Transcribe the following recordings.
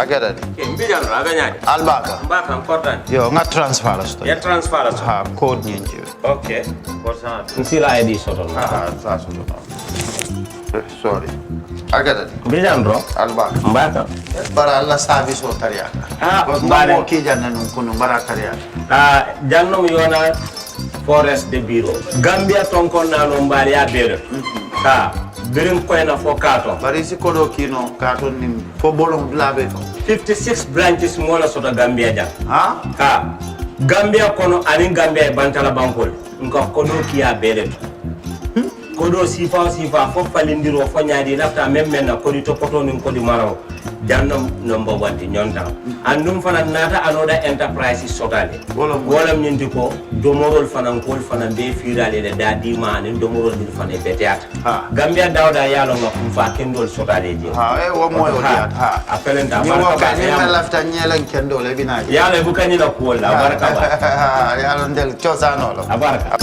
Agada. Mbijan raganya. Albaka. Mbaka important. Yo, nga transfer la sto. Ya transfer la. Ha, code nyinji. Okay. What's that? Nsila ID soto. Sa soto. Sorry. Agada. Mbijan bro. Albaka. Mbaka. Bara Allah service o tariya. Mbare. Mo ki janna nun kunu bara tariya. Jannom yona forest de bureau. Gambia tonkon na no mbari ya bere. Birim koyna fo kato. Bari si kodo kino kato ni fo bolong labe no. 56 branches mola sota Gambia ja. Ha? Gambia kono ani Gambia bantala bankol. Nko kodo kiya bere. Kodo sifa fo falindiro fo nyaadi lafta même na kodi to poto nin kodi maraw. Jannom number 1 ti nyonta. Andum fana nata anoda enterprise sotale. Wolam nyindi ko domorol fana kol fana be firale de dadi man domorol dir fana beteata. Gambia dawda yalo ngam fa kendol sotale je. Wo moyo diat. Apelenta baraka. Ni lafta nyelen kendol e bina. Yalo bukani la ko la baraka ba. Yalo ndel chosano lo. Baraka.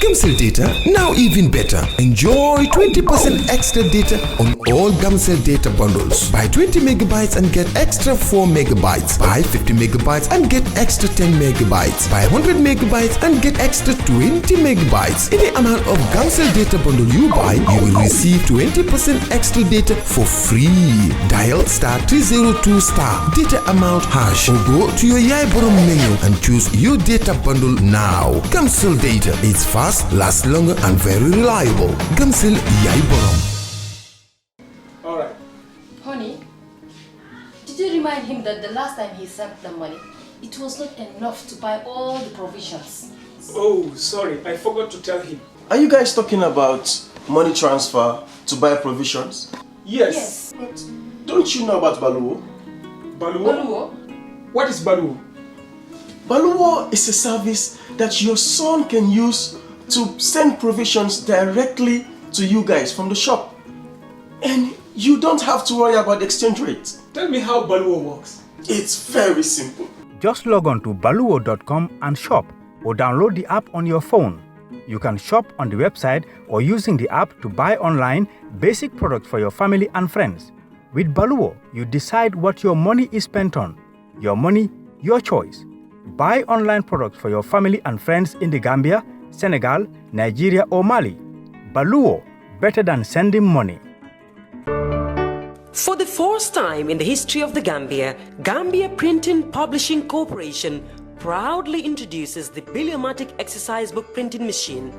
Gamcell data, now even better. Enjoy 20% extra data on all Gamcell data bundles. Buy 20 megabytes and get extra 4 megabytes. Buy 50 megabytes and get extra 10 megabytes. Buy 100 megabytes and get extra 20 megabytes. Any amount of Gamcell data bundle you buy, you will receive 20% extra data for free. Dial *302* data amount hash or go to your Yaiborom menu and choose your data bundle now. Gamcell data is fast, lasts longer and very reliable. Gamcell Yaiborom. Alright. Honey, did you remind him that the last time he sent the money, it was not enough to buy all the provisions? Oh, sorry, I forgot to tell him. Are you guys talking about money transfer to buy provisions? Yes. But don't you know about Baluwo? Baluwo? What is Baluwo? Baluwo is a service that your son can use to send provisions directly to you guys from the shop. And you don't have to worry about the exchange rate. Tell me how Baluwo works. It's very simple. Just log on to baluwo.com and shop, or download the app on your phone. You can shop on the website or using the app to buy online basic products for your family and friends. With Baluwo, you decide what your money is spent on. Your money, your choice. Buy online products for your family and friends in the Gambia, Senegal, Nigeria or Mali. Baluwo, better than sending money. For the first time in the history of the Gambia Printing Publishing Corporation proudly introduces the Biliomatic exercise book printing machine.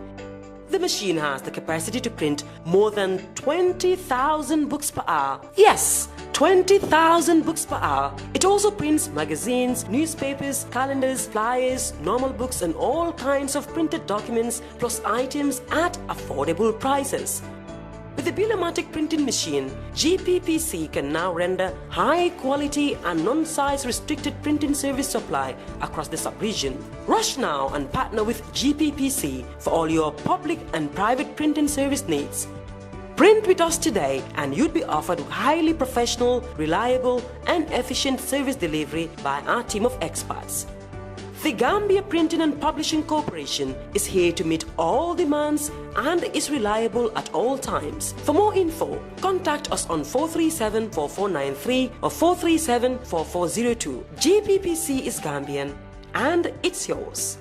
The machine has the capacity to print more than 20,000 books per hour. Yes, 20,000 books per hour. It also prints magazines, newspapers, calendars, flyers, normal books and all kinds of printed documents plus items at affordable prices. With the Biliomatic printing machine, GPPC can now render high quality and non-size restricted printing service supply across the sub-region. Rush now and partner with GPPC for all your public and private printing service needs. Print with us today and you'd be offered highly professional, reliable and efficient service delivery by our team of experts. The Gambia Printing and Publishing Corporation is here to meet all demands and is reliable at all times. For more info, contact us on 437-4493 or 437-4402. GPPC is Gambian and it's yours.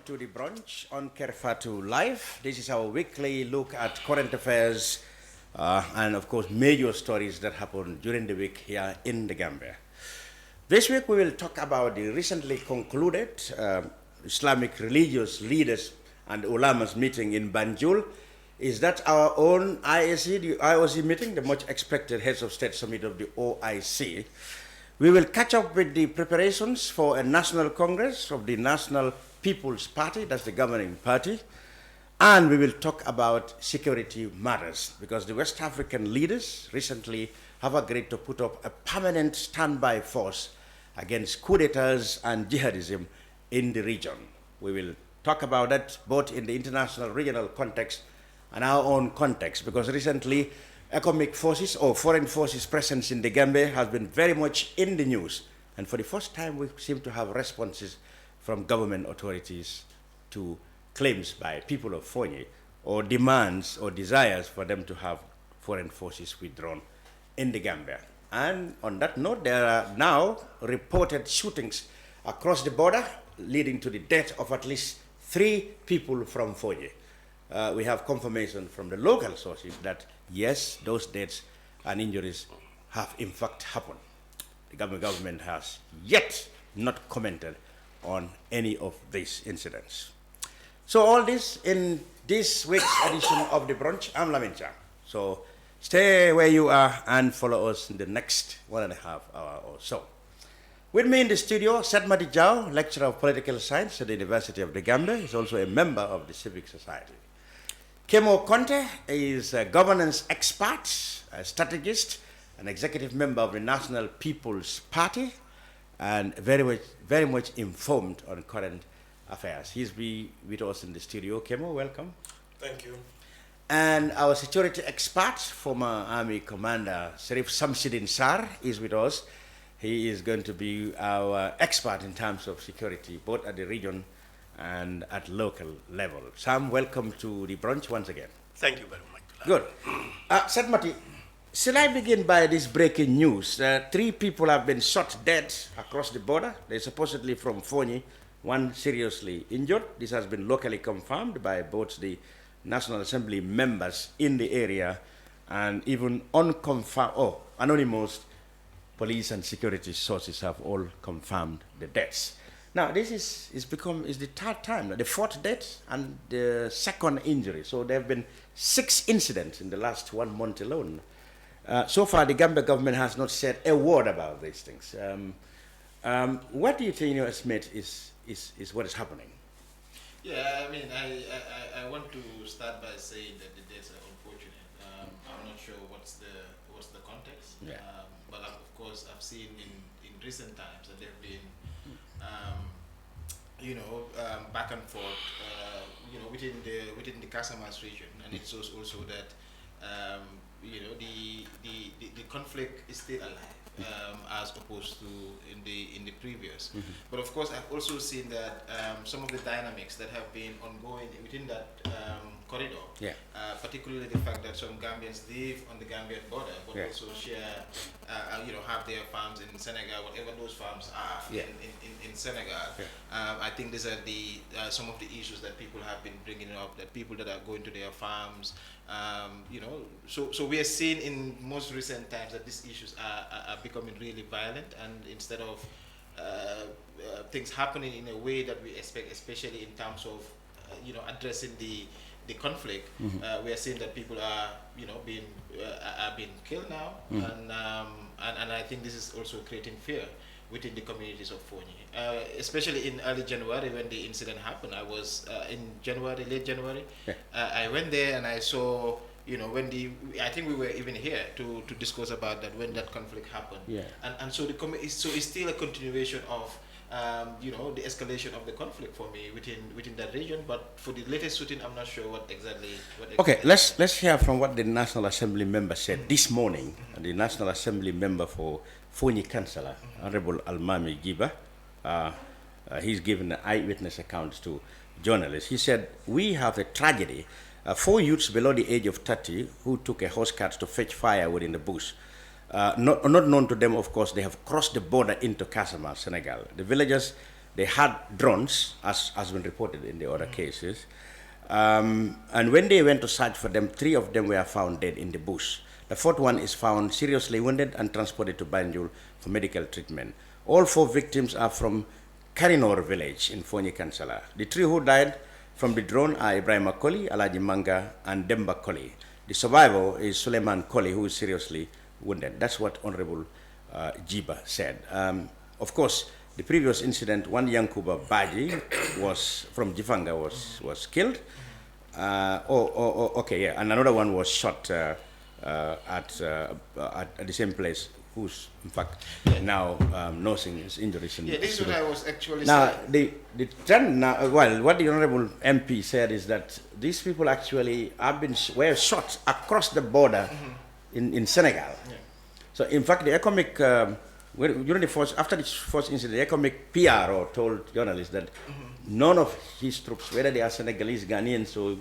To the Brunch on Kerr Fatou Live. This is our weekly look at current affairs and of course major stories that happened during the week here in the Gambia. This week we will talk about the recently concluded Islamic religious leaders and ulamas meeting in Banjul is that our own IAC, the IOC meeting, the much expected Heads of State Summit of the OIC. We will catch up with the preparations for a national congress of the National People's Party, that's the governing party, and we will talk about security matters because the West African leaders recently have agreed to put up a permanent standby force against coup d'etats and jihadism in the region. We will talk about that both in the international regional context and our own context, because recently economic forces or foreign forces presence in the Gambia has been very much in the news, and for the first time we seem to have responses from government authorities to claims by people of Foni or demands or desires for them to have foreign forces withdrawn in the Gambia. And on that note, there are now reported shootings across the border leading to the death of at least 3 people from Foni. We have confirmation from the local sources that yes, those deaths and injuries have in fact happened. The government has yet not commented on any of these incidents. So all this in this week's edition of The Brunch. I'm Lamin Cham. So stay where you are and follow us in the next 1.5 hours or so. With me in the studio, Sait Matty, lecturer of political science at the University of the Gambia. He's also a member of the Civic Society. Kemo Conteh is a governance expert, a strategist, an executive member of the National People's Party, and very much informed on current affairs. He's with us in the studio. Kemo, welcome. Thank you. And our security expert, former Army Commander Sarr, is with us. He is going to be our expert in terms of security, both at the region and at local level. Sam, welcome to the brunch once again. Thank you very much. Good. Sait Matty, shall I begin by this breaking news? 3 people have been shot dead across the border. They're supposedly from Foni, 1 seriously injured. This has been locally confirmed by both the National Assembly members in the area and even anonymous police and security sources have all confirmed the deaths. Now, this is the 3rd time, the 4th death and the 2nd injury. So there have been 6 incidents in the last 1 month alone. So far, the Gambia government has not said a word about these things. What do you think, in your estimate, is what is happening? Yeah, I mean, I want to start by saying that the deaths are unfortunate. I'm not sure what's the context, yeah. But of course, I've seen in recent times that there have been back and forth, within the Casamas region, and it shows also that the conflict is still alive, as opposed to in the previous. But of course, I've also seen that some of the dynamics that have been ongoing within that corridor, particularly the fact that some Gambians live on the Gambian border, but also share, have their farms in Senegal, whatever those farms are in Senegal. I think these are some of the issues that people have been bringing up, that people that are going to their farms, so we are seeing in most recent times that these issues are becoming really violent, and instead of things happening in a way that we expect, especially in terms of addressing the conflict, we are seeing that people are being killed now, and I think this is also creating fear within the communities of Foni, especially in early January when the incident happened. I was late January. I went there and I saw, I think we were even here to discuss about that when that conflict happened. And so it's still a continuation of the escalation of the conflict for me within that region. But for the latest shooting, I'm not sure what exactly. Okay, let's hear from what the National Assembly member said this morning. The National Assembly member for Foni Councillor, Honorable Almami Giba, he's given eyewitness accounts to journalists. He said, "We have a tragedy. 4 youths below the age of 30 who took a horse cart to fetch firewood in the bush. Not known to them, of course, they have crossed the border into Casamance, Senegal. The villagers, they had drones, as has been reported in the other cases. And when they went to search for them, 3 of them were found dead in the bush. The 4th one is found seriously wounded and transported to Banjul for medical treatment. All 4 victims are from Karinor village in Foni Councillor. The 3 who died From the drone are Ibrahim Koli, Alaji Manga, and Demba Koli. The survivor is Suleiman Koli, who is seriously wounded. That's what Honorable Jiba said. Of course, the previous incident, one Yankuba Baji was from Jifanga was killed. And another one was shot at the same place, who's in fact now nursing his injuries. This is what I was actually now, saying. the trend now, well, what the Honorable MP said is that these people actually were shot across the border in Senegal. Yeah. So in fact, the economic, after this first incident, the economic PRO told journalists that none of his troops, whether they are Senegalese, Ghanaians, or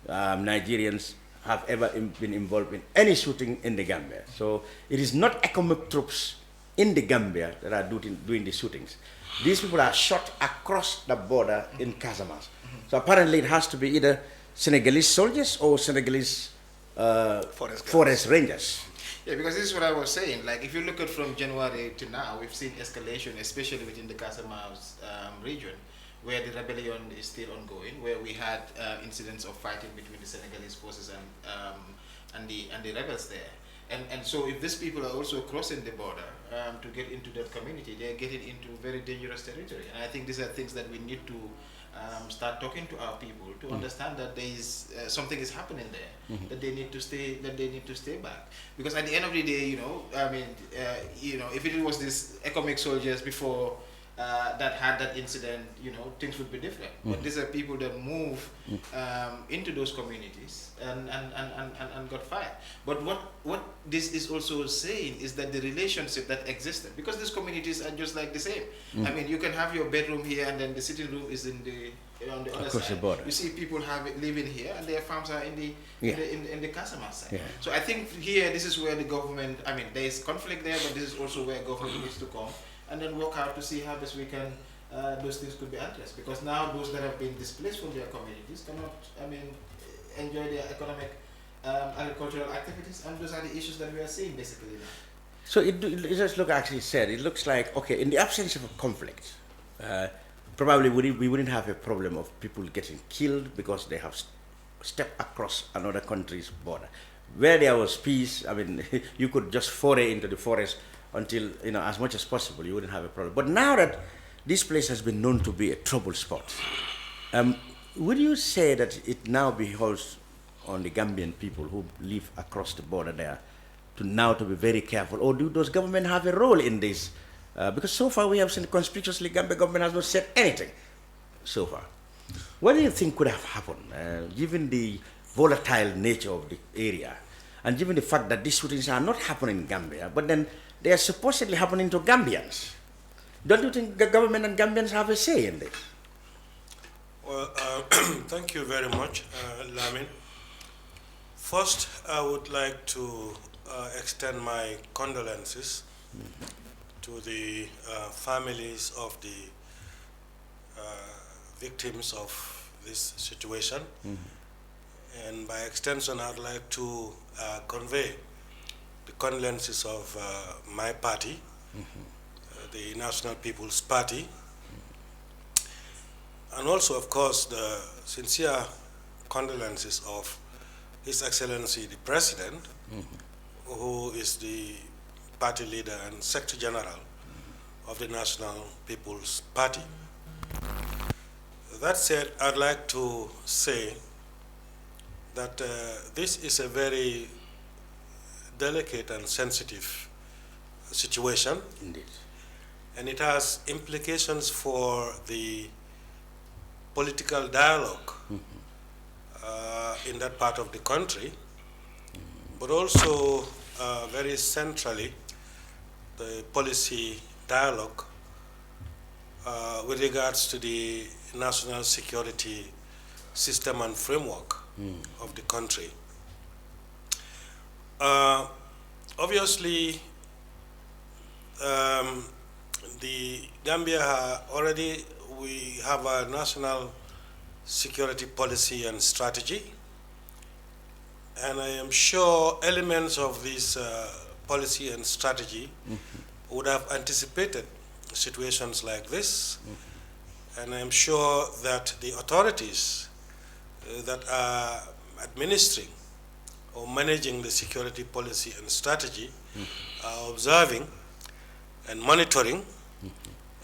Nigerians, have ever been involved in any shooting in the Gambia. So it is not economic troops in the Gambia that are doing the shootings. These people are shot across the border in Casamance. So apparently it has to be either Senegalese soldiers or Senegalese forest rangers. Yeah, because this is what I was saying. Like, if you look at from January to now, we've seen escalation, especially within the Casamance region, where the rebellion is still ongoing, where we had incidents of fighting between the Senegalese forces and the rebels there. And so if these people are also crossing the border to get into that community, they're getting into very dangerous territory. And I think these are things that we need to start talking to our people to understand that there is something is happening there, that they need to stay back. Because at the end of the day, if it was these economic soldiers before that had that incident, things would be different. But these are people that move into those communities and got fired. But what this is also saying is that the relationship that existed, because these communities are just like the same. I mean, you can have your bedroom here and then the sitting room is on the other side. The border. You see people living here and their farms are in the Casamance side. Yeah. So I think here, this is where the government, there is conflict there, but this is also where government needs to come and then work out to see how best we can, those things could be addressed. Because now those that have been displaced from their communities cannot, enjoy their economic, agricultural activities, and those are the issues that we are seeing basically now. So it just it looks like, okay, in the absence of a conflict, probably we wouldn't have a problem of people getting killed because they have stepped across another country's border. Where there was peace, you could just foray into the forest until, as much as possible, you wouldn't have a problem. But now that this place has been known to be a trouble spot, would you say that it now behoves on the Gambian people who live across the border there to be very careful? Or do those government have a role in this? Because so far we have seen conspicuously Gambia government has not said anything so far. What do you think could have happened, given the volatile nature of the area, and given the fact that these shootings are not happening in Gambia, but then they are supposedly happening to Gambians? Don't you think the government and Gambians have a say in this? Well, thank you very much, Lamin. First, I would like to extend my condolences to the families of the victims of this situation. And by extension, I'd like to convey the condolences of my party, the National People's Party, and also, of course, the sincere condolences of His Excellency the President, who is the party leader and Secretary General of the National People's Party. That said, I'd like to say that this is a very delicate and sensitive situation. Indeed. And it has implications for the political dialogue in that part of the country, but also very centrally the policy dialogue with regards to the national security system and framework of the country. Obviously, the Gambia we have a national security policy and strategy, and I am sure elements of this policy and strategy would have anticipated situations like this, and I am sure that the authorities that are administering or managing the security policy and strategy are observing and monitoring,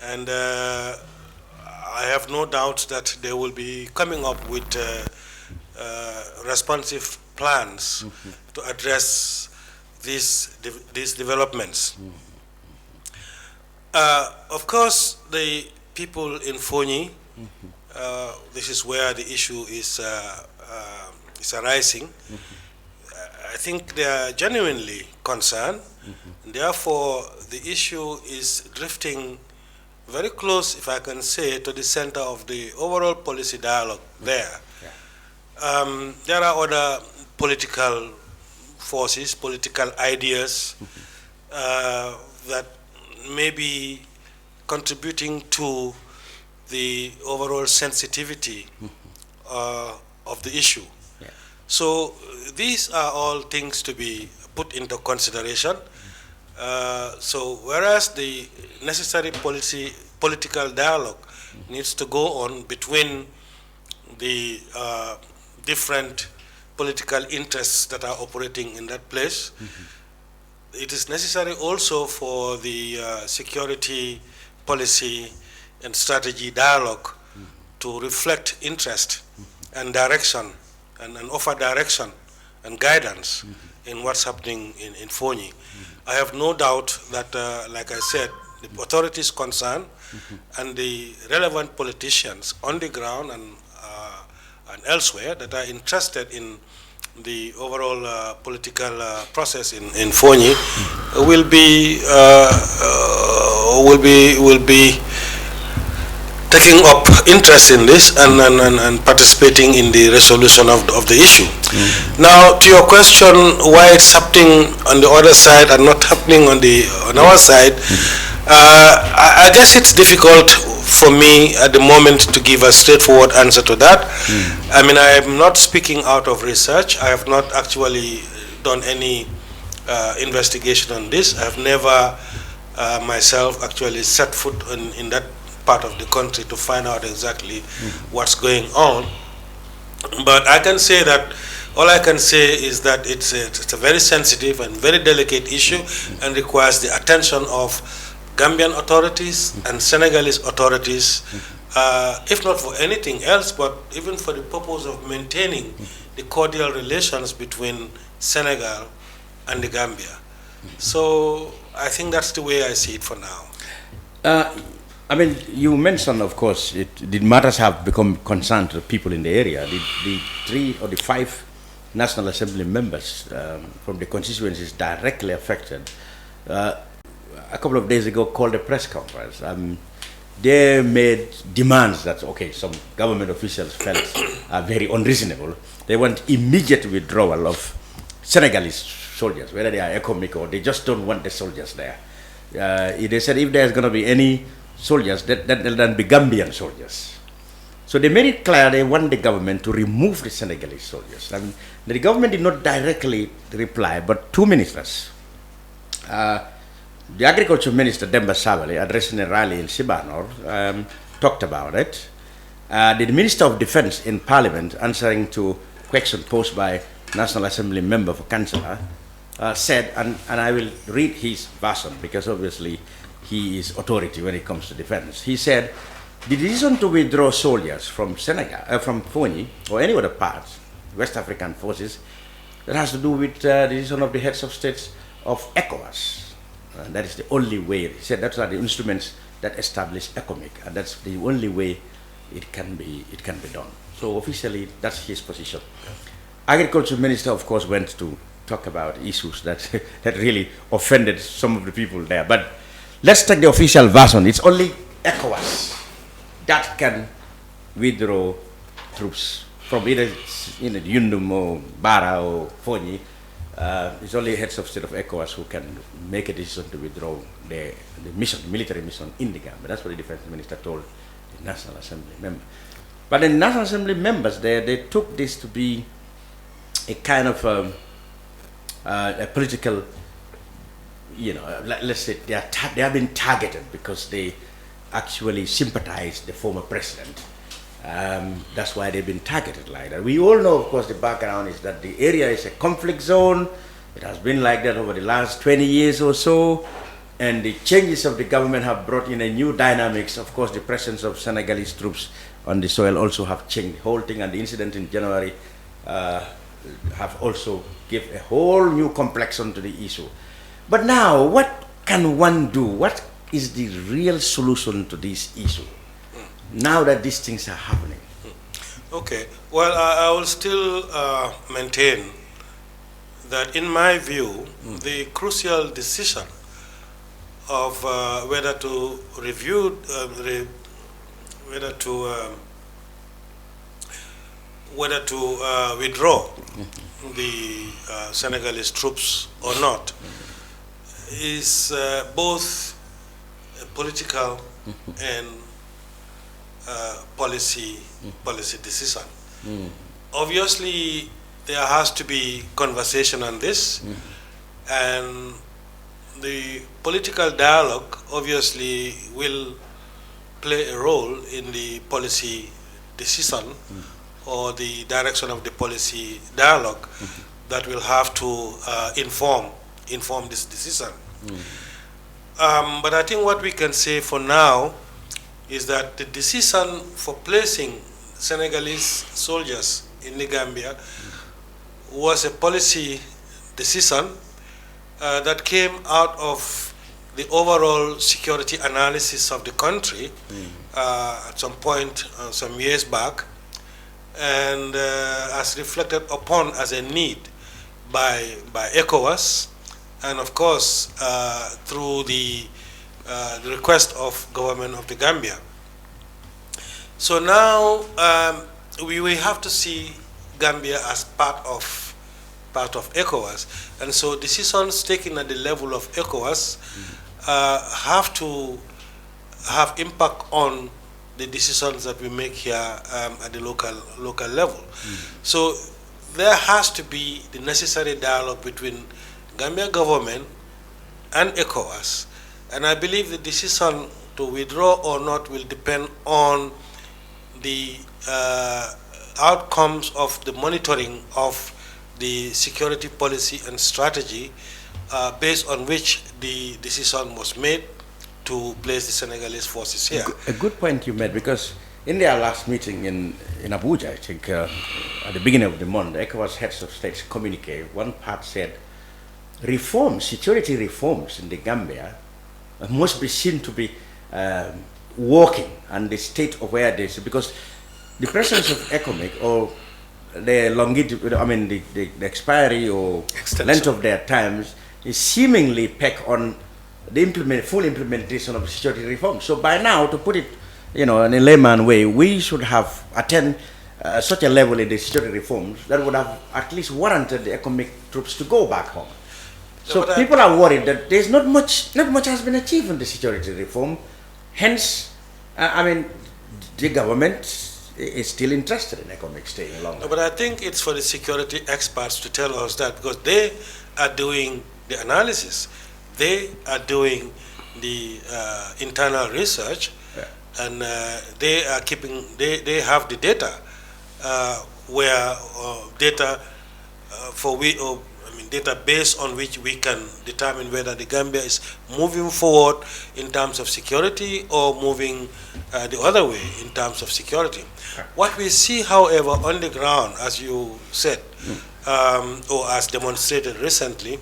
and I have no doubt that they will be coming up with responsive plans to address these developments. Of course, the people in Foni, this is where the issue is arising. I think they are genuinely concerned. Therefore, the issue is drifting very close, if I can say, to the center of the overall policy dialogue there. There are other political forces, political ideas that may be contributing to the overall sensitivity of the issue. So these are all things to be put into consideration. So whereas the necessary political dialogue needs to go on between the different political interests that are operating in that place, it is necessary also for the security policy and strategy dialogue to reflect interest and direction and offer direction and guidance in what's happening in Foni. I have no doubt that, like I said, the authorities concerned and the relevant politicians on the ground and elsewhere that are interested in the overall political process in Foni will be taking up interest in this and participating in the resolution of the issue. Now, to your question, why it's happening on the other side and not happening on our side, I guess it's difficult for me at the moment to give a straightforward answer to that. I mean, I am not speaking out of research. I have not actually done any investigation on this. I have never myself actually set foot in that part of the country to find out exactly what's going on. But I can say that, all I can say is that it's a very sensitive and very delicate issue and requires the attention of Gambian authorities and Senegalese authorities, if not for anything else, but even for the purpose of maintaining the cordial relations between Senegal and the Gambia. So I think that's the way I see it for now. I mean, you mentioned, of course, the matters have become concern to people in the area. The 3 or the 5 National Assembly members from the constituencies directly affected, a couple of days ago called a press conference. They made demands that, okay, some government officials felt are very unreasonable. They want immediate withdrawal of Senegalese soldiers, whether they are economic or they just don't want the soldiers there. They said if there's going to be any soldiers, that they'll then be Gambian soldiers. So they made it clear they want the government to remove the Senegalese soldiers. I mean, the government did not directly reply, but 2 ministers, the Agriculture Minister Demba Sabali, addressing a rally in Sibanor, talked about it. The Minister of Defense in Parliament, answering to question posed by National Assembly member for Councillor, said, and I will read his version because obviously he is authority when it comes to defense. He said, the decision to withdraw soldiers from Senegal, from Foni, or any other parts, West African forces, that has to do with the decision of the heads of states of ECOWAS. That is the only way. He said those are the instruments that establish ECOMIC, and that's the only way it can be done. So officially, that's his position. Agriculture Minister, of course, went to talk about issues that that really offended some of the people there. But let's take the official version. It's only ECOWAS that can withdraw troops from either Yundum or Bara or Foni. It's only heads of state of ECOWAS who can make a decision to withdraw the mission, the military mission in the Gambia. That's what the defense minister told the National Assembly member. But the National Assembly members, they took this to be a kind of a political, let's say they have been targeted because they actually sympathized the former president That's why they've been targeted like that. We all know, of course, the background is that the area is a conflict zone. It has been like that over the last 20 years or so. And the changes of the government have brought in a new dynamics. Of course, the presence of Senegalese troops on the soil also have changed the whole thing. And the incident in January have also give a whole new complexion to the issue. But now, what can one do? What is the real solution to this issue now that these things are happening? Okay, well, I will still maintain that in my view, the crucial decision of whether to review, whether to withdraw the Senegalese troops or not is both a political and policy decision. Obviously, there has to be conversation on this, and the political dialogue obviously will play a role in the policy decision or the direction of the policy dialogue that will have to inform this decision. But I think what we can say for now is that the decision for placing Senegalese soldiers in the Gambia was a policy decision that came out of the overall security analysis of the country at some point some years back, and as reflected upon as a need by ECOWAS, and of course through the request of government of the Gambia. So now we have to see Gambia as part of ECOWAS, and so decisions taken at the level of ECOWAS have to have impact on the decisions that we make here at the local level. So there has to be the necessary dialogue between Gambia government and ECOWAS, and I believe the decision to withdraw or not will depend on the outcomes of the monitoring of the security policy and strategy based on which the decision was made to place the Senegalese forces here. A good point you made, because in their last meeting in Abuja, I think at the beginning of the month, the ECOWAS heads of states communique, one part said, security reforms in the Gambia must be seen to be working, and the state of where it is, because the presence of ECOMIC or the longitude, I mean the expiry or length of their times is seemingly pegged on the full implementation of security reform. So by now, to put it, in a layman way, we should have attained such a level in the security reforms that would have at least warranted the ECOMIC troops to go back home. So people are worried that there's not much has been achieved in the security reform. Hence, I mean, the government is still interested in ECOMIC staying longer. But I think it's for the security experts to tell us that, because they are doing the analysis, they are doing the internal research, and they are keeping, they have the data where data data based on which we can determine whether the Gambia is moving forward in terms of security or moving the other way in terms of security. What we see, however, on the ground, as you said, or as demonstrated recently,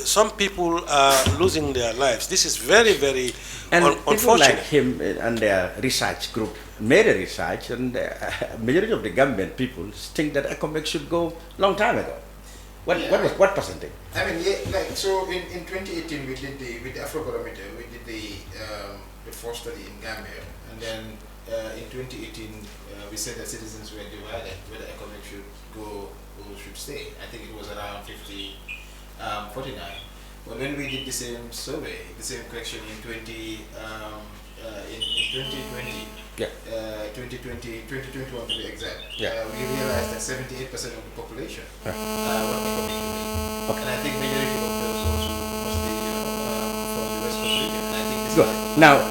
some people are losing their lives. This is very, very unfortunate. People like him and their research group made a research, and the majority of the Gambian people think that ECOMIC should go long time ago. What percentage? I mean, so in 2018 we did with the Afrobarometer, we did the first study in Gambia, and then in 2018 we said that citizens were divided whether ECOMIC should go or should stay. I think it was around 49. But when we did the same survey, the same question in 2020, 2021 to be exact, we realized that 78% of the population were economically. And I think majority of those also must be from the West Coast region. And I think this go. Now,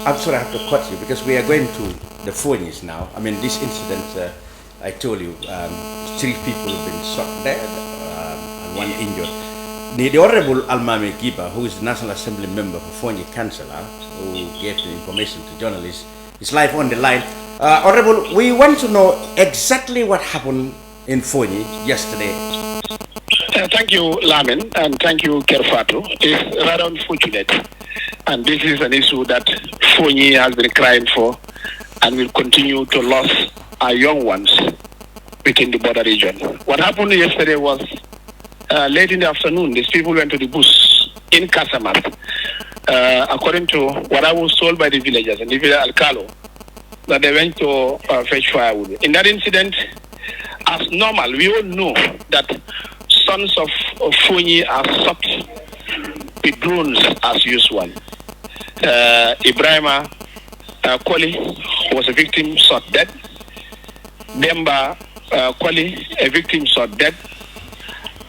I'm sorry I have to cut you because we are going to the Fonis now. I mean, this incident, I told you, 3 people have been shot dead and 1 injured. The Honorable Almami Giba, who is the National Assembly member for Foni Councillor, who gave the information to journalists, is live on the line. Honorable, we want to know exactly what happened in Foni yesterday. Thank you, Lamin, and thank you, Kerr Fatou. It's rather unfortunate, and this is an issue that Foni has been crying for and will continue to lose our young ones within the border region. What happened yesterday was late in the afternoon, these people went to the bush in Casamas. According to what I was told by the villagers and the village Alcalo, that they went to fetch firewood. In that incident, as normal, we all know that sons of Foni are shot with drones as usual. Ibrahima Koli was a victim, shot dead. Demba Koli, a victim, shot dead.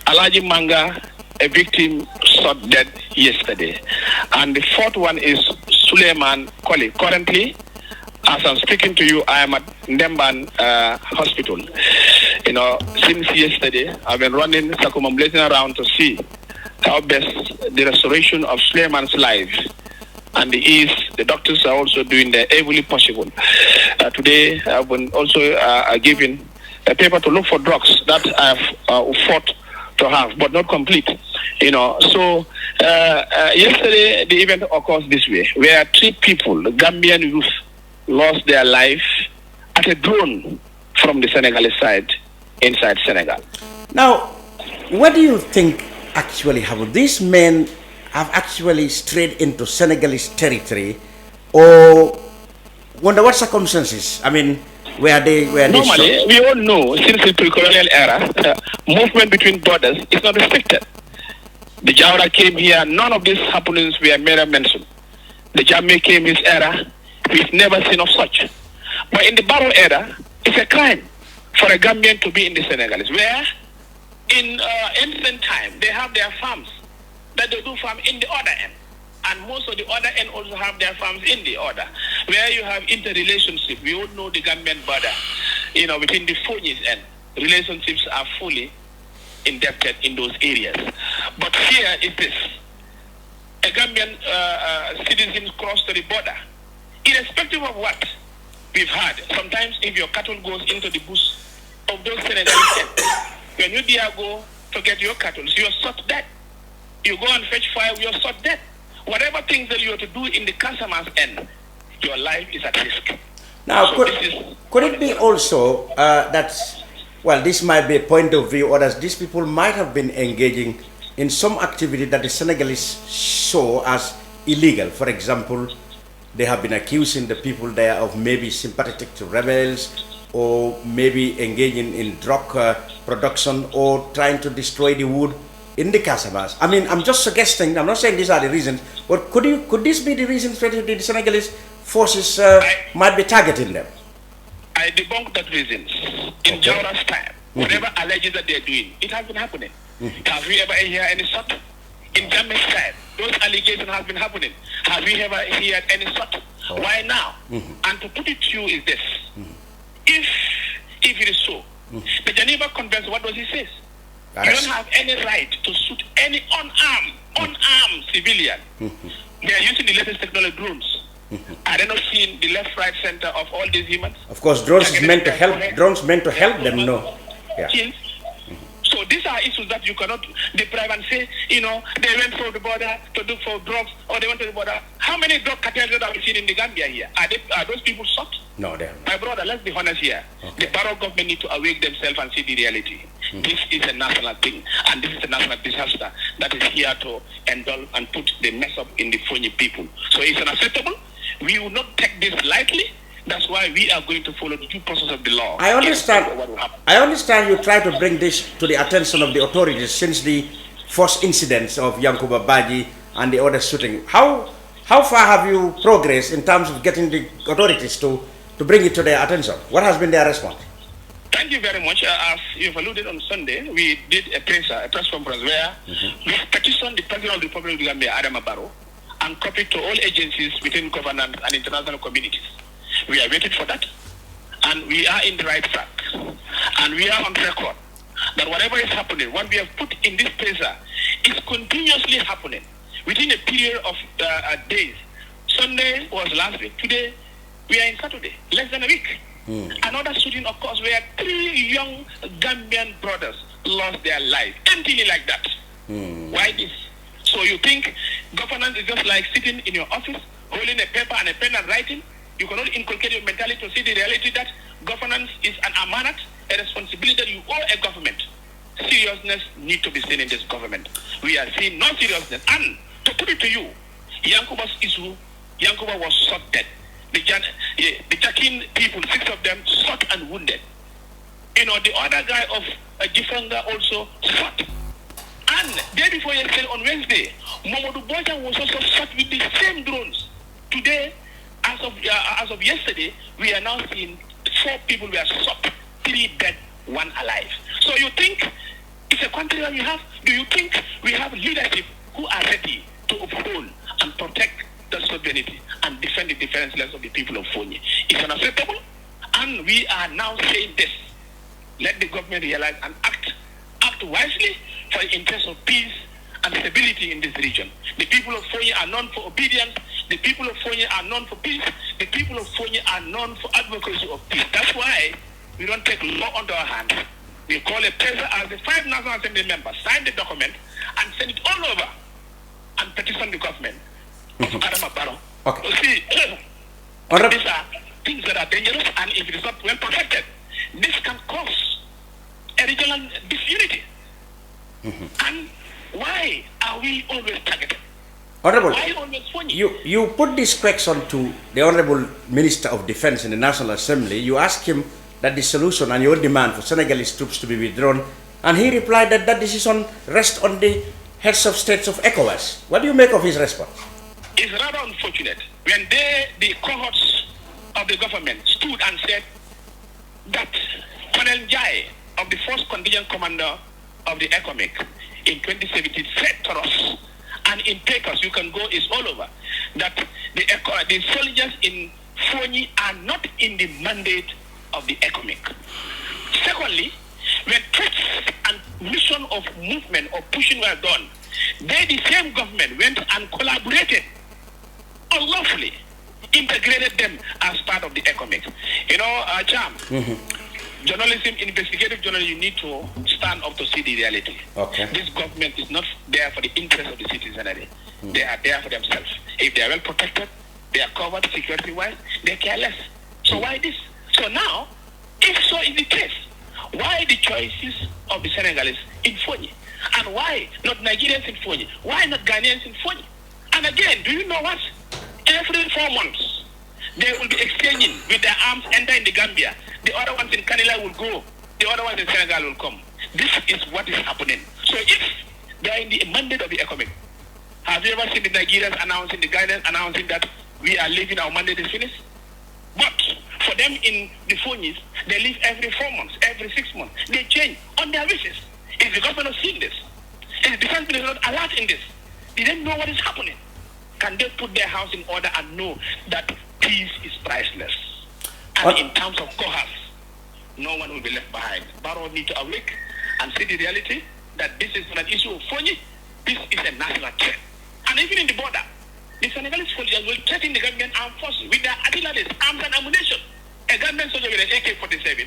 Alaji Manga, a victim, shot dead yesterday. And the 4th one is Suleiman Koli. Currently, as I'm speaking to you, I am at Ndemban Hospital. You know, since yesterday, I've been running, circumambulating around to see how best the restoration of Suleiman's life and the doctors are also doing their every possible. Today, I've been also given a paper to look for drugs that I've fought to have, but not complete. You know, so yesterday the event occurs this way, where 3 people, Gambian youth, lost their life at a drone from the Senegalese side inside Senegal. Now, what do you think actually happened? These men have actually strayed into Senegalese territory, or under what circumstances? I mean, were they normally, we all know since the pre-colonial era, movement between borders is not restricted. The Jawara came here, none of these happenings were made mention. The Jammeh came this era, we've never seen of such. But in the Barrow era, it's a crime for a Gambian to be in the Senegalese, where in ancient time, they have their farms that they do farm in the other end. And most of the other end also have their farms in the other, where you have interrelationship. We all know the Gambian border, you know, within the Fonis end. Relationships are fully indebted in those areas. But here is this. A Gambian citizens cross to the border. Irrespective of what we've had, sometimes if your cattle goes into the bush of those Senegalese, when you there go to get your cattle, you're shot dead. You go and fetch fire, you're shot dead. Whatever things that you have to do in the Casamas end, your life is at risk. Now, So could it be also that, well, this might be a point of view, or that these people might have been engaging in some activity that the Senegalese saw as illegal? For example, they have been accusing the people there of maybe sympathetic to rebels, or maybe engaging in drug production, or trying to destroy the wood in the Casamas. I mean, I'm just suggesting, I'm not saying these are the reasons, but could this be the reasons why the Senegalese forces might be targeting them? I debunk that reasons. In Jawara's time, whatever alleges that they're doing, it has been happening. Have we ever heard any sort? In Jammeh's time, those allegations have been happening. Have we ever heard any sort? Why now? And to put it to you is this. If it is so, the Geneva Convention, what does it say? You don't have any right to shoot any unarmed civilian. They are using the latest technology, drones. Are they not seeing the left, right, center of all these humans? Of course, drones is meant to help. Drones meant to help them. No. Yeah. So these are issues that you cannot deprive and say, you know, they went for the border to look for drugs, or they went to the border. How many drug cartels have we seen in the Gambia here? Are those people shot? No, they haven't. My brother, let's be honest here. The Barrow government need to awake themselves and see the reality. This is a national thing, and this is a national disaster that is here to indulge and put the mess up in the Foni people. So it's unacceptable. We will not take this lightly. That's why we are going to follow the due process of the law. I understand you try to bring this to the attention of the authorities since the first incidents of Yankuba Baji and the other shooting. How far have you progressed in terms of getting the authorities to bring it to their attention? What has been their response? Thank you very much. As you've alluded on Sunday, we did a press conference where we petitioned the President of the Republic of the Gambia, Adama Barrow, and copied to all agencies within governance and international communities. We are waiting for that, and we are in the right track, and we are on record that whatever is happening, what we have put in this paper is continuously happening within a period of days. Sunday was last week. Today, we are in Saturday, less than a week. Another shooting, of course, where 3 young Gambian brothers lost their lives, emptily like that. Why this? So you think governance is just like sitting in your office, holding a paper and a pen and writing? You cannot inculcate your mentality to see the reality that governance is an amanat, a responsibility that you owe a government. Seriousness need to be seen in this government. We are seeing no seriousness. And to put it to you, Yankuba's issue, Yankuba was shot dead. The Jakin people, 6 of them, shot and wounded. You know, the other guy of Jifanga also shot. And day before yesterday, on Wednesday, Momodu Bojan was also shot with the same drones. Today, as of yesterday, we are now seeing 4 people were shot, 3 dead, 1 alive. So you think it's a country that we have? Do you think we have leadership who are ready to uphold and protect the sovereignty and defend the defenseless of the people of Foni? It's unacceptable, and we are now saying this. Let the government realize and act wisely for the interest of peace and stability in this region. The people of Foni are known for obedience. The people of Foni are known for peace. The people of Foni are known for advocacy of peace. That's why we don't take law under our hands. We call a pressure as the 5 National Assembly members sign the document and send it all over and petition the government of Adama Barrow. Okay. You see, these are things that are dangerous, and if it is not well protected, this can cause a regional disunity. And why are we always targeted? Honorable, Why always Foni? you put this question to the Honorable Minister of Defense in the National Assembly. You asked him that the solution and your demand for Senegalese troops to be withdrawn, and he replied that that decision rests on the heads of states of ECOWAS. What do you make of his response? It's rather unfortunate when the cohorts of the government stood and said that Colonel Jai of the 1st Contingent Commander of the ECOMIC in 2017 said to us, and in papers you can go, it's all over, that the soldiers in Foni are not in the mandate of the ECOMIC. Secondly, when threats and mission of movement or pushing were done, the same government went and collaborated unlawfully, integrated them as part of the ECOMIC. You know, Cham, journalism, investigative journalism, you need to stand up to see the reality. Okay. This government is not there for the interest of the citizenry. They are there for themselves. If they are well protected, they are covered security-wise, they care less. So why this? So now, if so is the case, why the choices of the Senegalese in Foni? And why not Nigerians in Foni? Why not Ghanaians in Foni? And again, do you know what? Every 4 months, they will be exchanging with their arms, enter in the Gambia. The other ones in Kanila will go. The other ones in Senegal will come. This is what is happening. So if they are in the mandate of the ECOMIC, have you ever seen the Nigerians announcing, the Ghanaians announcing that we are leaving, our mandate is finished? But for them in the Fonis, they leave every 4 months, every 6 months. They change on their wishes. Is the government not seeing this? Is the defense minister not alert in this? They don't know what is happening. Can they put their house in order and know that peace is priceless? And in terms of cohorts, no one will be left behind. Barrow need to awake and see the reality that this is not an issue of Foni. This is a national threat. And even in the border, the Senegalese soldiers will threaten the Gambian armed forces with their artillery, arms and ammunition. A Gambian soldier with an AK-47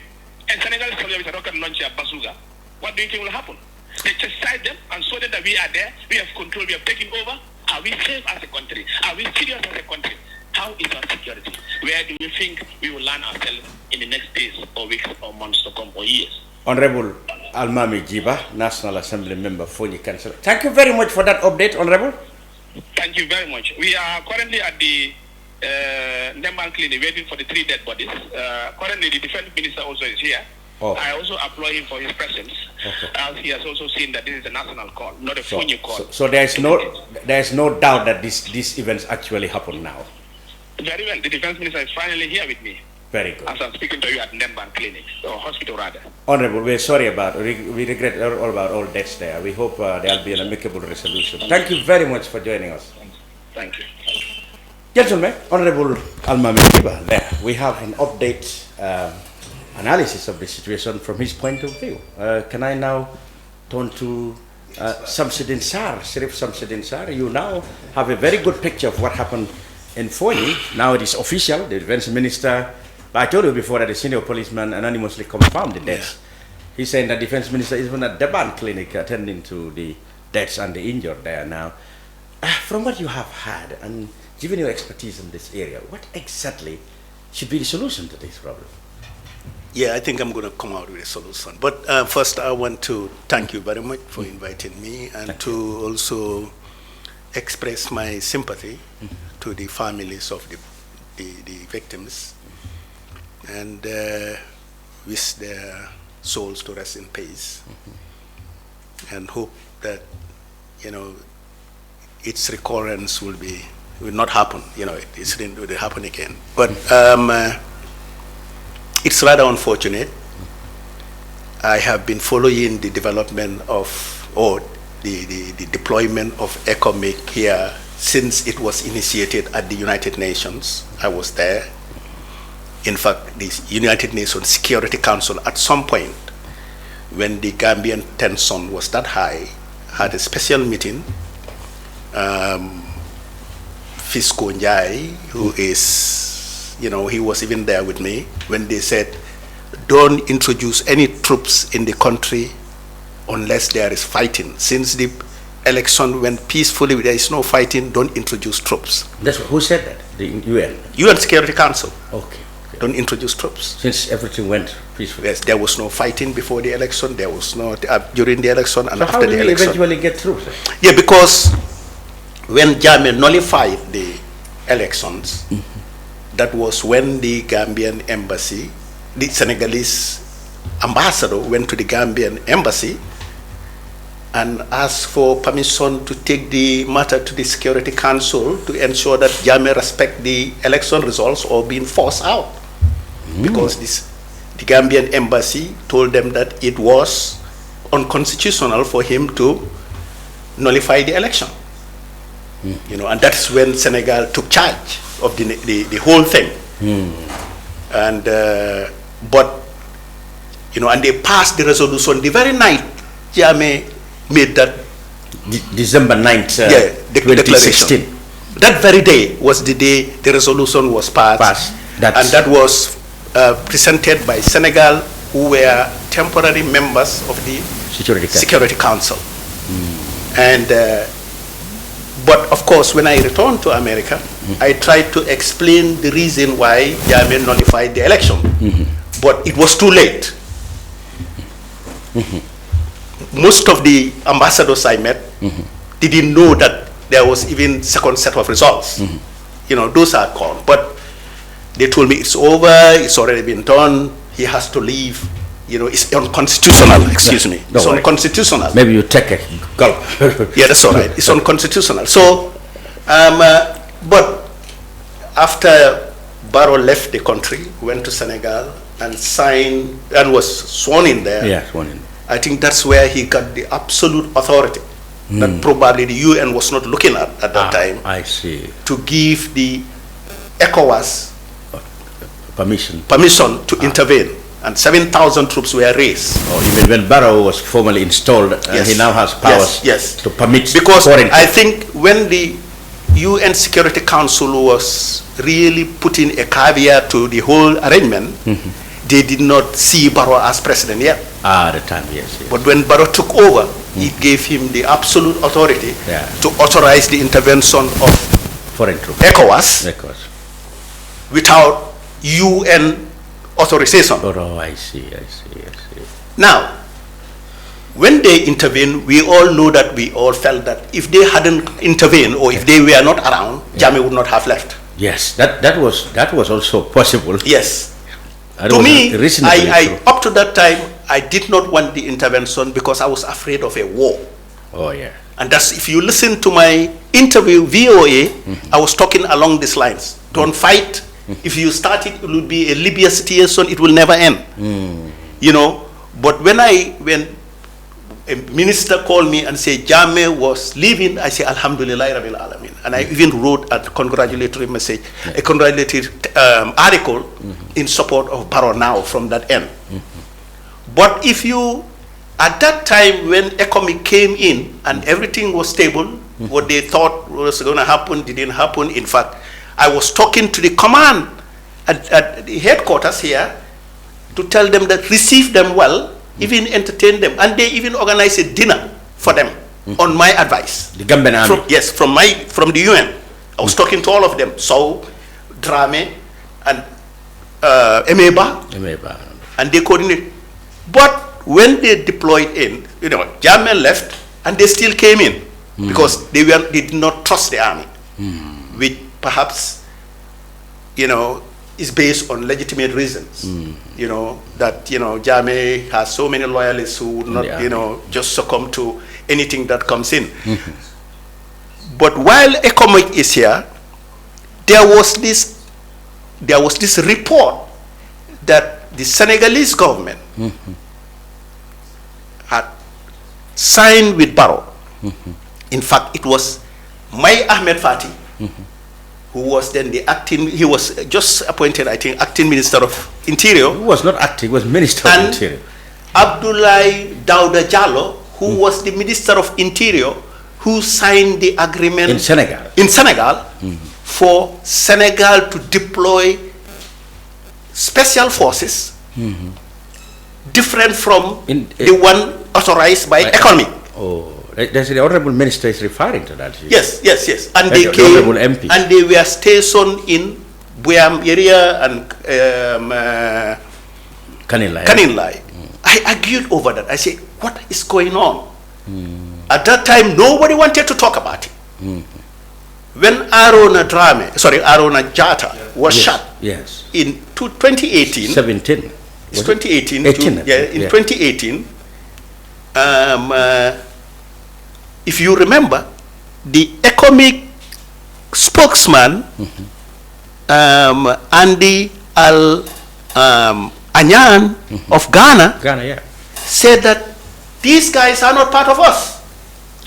and Senegalese soldier with a rocket launcher, bazooka. What do you think will happen? They chastise them and show them that we are there, we have control, we have taken over. Are we safe as a country? Are we serious as a country? How is our security? Where do you think we will land ourselves in the next days or weeks or months to come or years? Honorable Almami Jiba, National Assembly Member, Foni Council. Thank you very much for that update, Honorable. Thank you very much. We are currently at the Nemban Clinic waiting for the 3 dead bodies. Currently, the Defense Minister also is here. Oh. I also applaud him for his presence, as he has also seen that this is a national call, not a Foni call. So there is no doubt that these events actually happen now. Very well. The Defense Minister is finally here with me. Very good. As I'm speaking to you at Nemban Clinic, or hospital rather. Honorable, we're sorry we regret all about all deaths there. We hope there'll be an amicable resolution. Thank you very much for joining us. Thank you. Gentlemen, Honorable Almami Kiba, there we have an update analysis of the situation from his point of view. Can I now turn to Samsidin Sarr, Sheriff Samsidin Sarr? You now have a very good picture of what happened in Foni. Now it is official. The defense minister, I told you before that the senior policeman anonymously confirmed the deaths. He's saying that the defense minister is even at Deban clinic attending to the deaths and the injured there now. From what you have had and given your expertise in this area, what exactly should be the solution to this problem? Yeah, I think I'm going to come out with a solution. But first, I want to thank you very much for inviting me and to also express my sympathy to the families of the victims and wish their souls to rest in peace and hope that, you know, its recurrence will not happen. You know, it will happen again. But it's rather unfortunate. I have been following the development of, or the deployment of ECOMIC here since it was initiated at the United Nations. I was there. In fact, the United Nations Security Council at some point, when the Gambian tension was that high, had a special meeting. Fisco Njai, who is, you know, he was even there with me when they said, don't introduce any troops in the country unless there is fighting. Since the election went peacefully, there is no fighting, don't introduce troops. Who said that? The UN? UN Security Council. Okay. Don't introduce troops. Since everything went peacefully. Yes, there was no fighting before the election, there was no during the election and so after the election. how did we eventually get through, sir? Yeah, because when Jammeh nullified the elections, that was when the Gambian embassy, the Senegalese ambassador went to the Gambian embassy and asked for permission to take the matter to the Security Council to ensure that Jammeh respect the election results or being forced out. Because the Gambian embassy told them that it was unconstitutional for him to nullify the election. You know, and that's when Senegal took charge of the whole thing. And but you know, and they passed the resolution the very night Jammeh made that December 9th, the 2016. That very day was the day the resolution was passed. And that was presented by Senegal, who were temporary members of the Security Council. And but of course, when I returned to America, I tried to explain the reason why Jammeh nullified the election. But it was too late. Most of the ambassadors I met didn't know that there was even second set of results. You know, those are gone. But they told me it's over, it's already been done, he has to leave. You know, it's unconstitutional, excuse me. It's unconstitutional. Maybe you take a gulp. Yeah, that's all right. It's unconstitutional. So, but after Barrow left the country, went to Senegal and signed, and was sworn in there. Yeah, sworn in. I think that's where he got the absolute authority that probably the UN was not looking at that time. I see. To give the ECOWAS permission to intervene. And 7,000 troops were raised. Oh, even when Barrow was formally installed, he now has powers to permit because foreign I think when the UN Security Council was really putting a caveat to the whole arrangement, they did not see Barrow as president yet. At the time, yes. But when Barrow took over, it gave him the absolute authority to authorize the intervention of foreign troops, ECOWAS. Without UN authorization. Oh, I see. Now, when they intervened, we all know that we all felt that if they hadn't intervened or if they were not around, Jammeh would not have left. Yes, that was also possible. Yes. To me, I up to that time, I did not want the intervention because I was afraid of a war. Oh, yeah. And that's, if you listen to my interview, VOA, I was talking along these lines. Don't fight. If you start it, it will be a Libya situation, it will never end. You know, but when a minister called me and said Jammeh was leaving. I said, Alhamdulillah Rabbil Alamin. And I even wrote a congratulatory message, a congratulatory article in support of Barrow now from that end. But if you, at that time when ECOMIC came in and everything was stable, what they thought was going to happen didn't happen. In fact, I was talking to the command at the headquarters here to tell them that receive them well, even entertain them, and they even organized a dinner for them on my advice. The Gambian Army? Yes, from the UN. I was talking to all of them, so Drame and Emeba, and they coordinated. But when they deployed in, Jammeh left, and they still came in because they did not trust the army, which perhaps, is based on legitimate reasons. That Jammeh has so many loyalists who would not, just succumb to anything that comes in. But while ECOMIC is here, there was this report that the Senegalese government had signed with Barrow. In fact, it was Ahmed Fati, who was then he was just appointed, I think, acting Minister of Interior. He was not acting, he was Minister of Interior. Abdoulaye Dawda Jallow, who was the Minister of Interior, who signed the agreement in Senegal. For Senegal to deploy special forces different from the one authorized by ECOMIC. Oh, the Honorable Minister is referring to that. Yes. And they came, and they were stationed in Buyam area and Kaninlai. I argued over that. I said, what is going on? At that time, nobody wanted to talk about it. When Arona Jata was shot in 2018. 17. It's 2018. 18, in 2018. If you remember, the ECOMIC spokesman, Andy Anyan of Ghana, said that these guys are not part of us.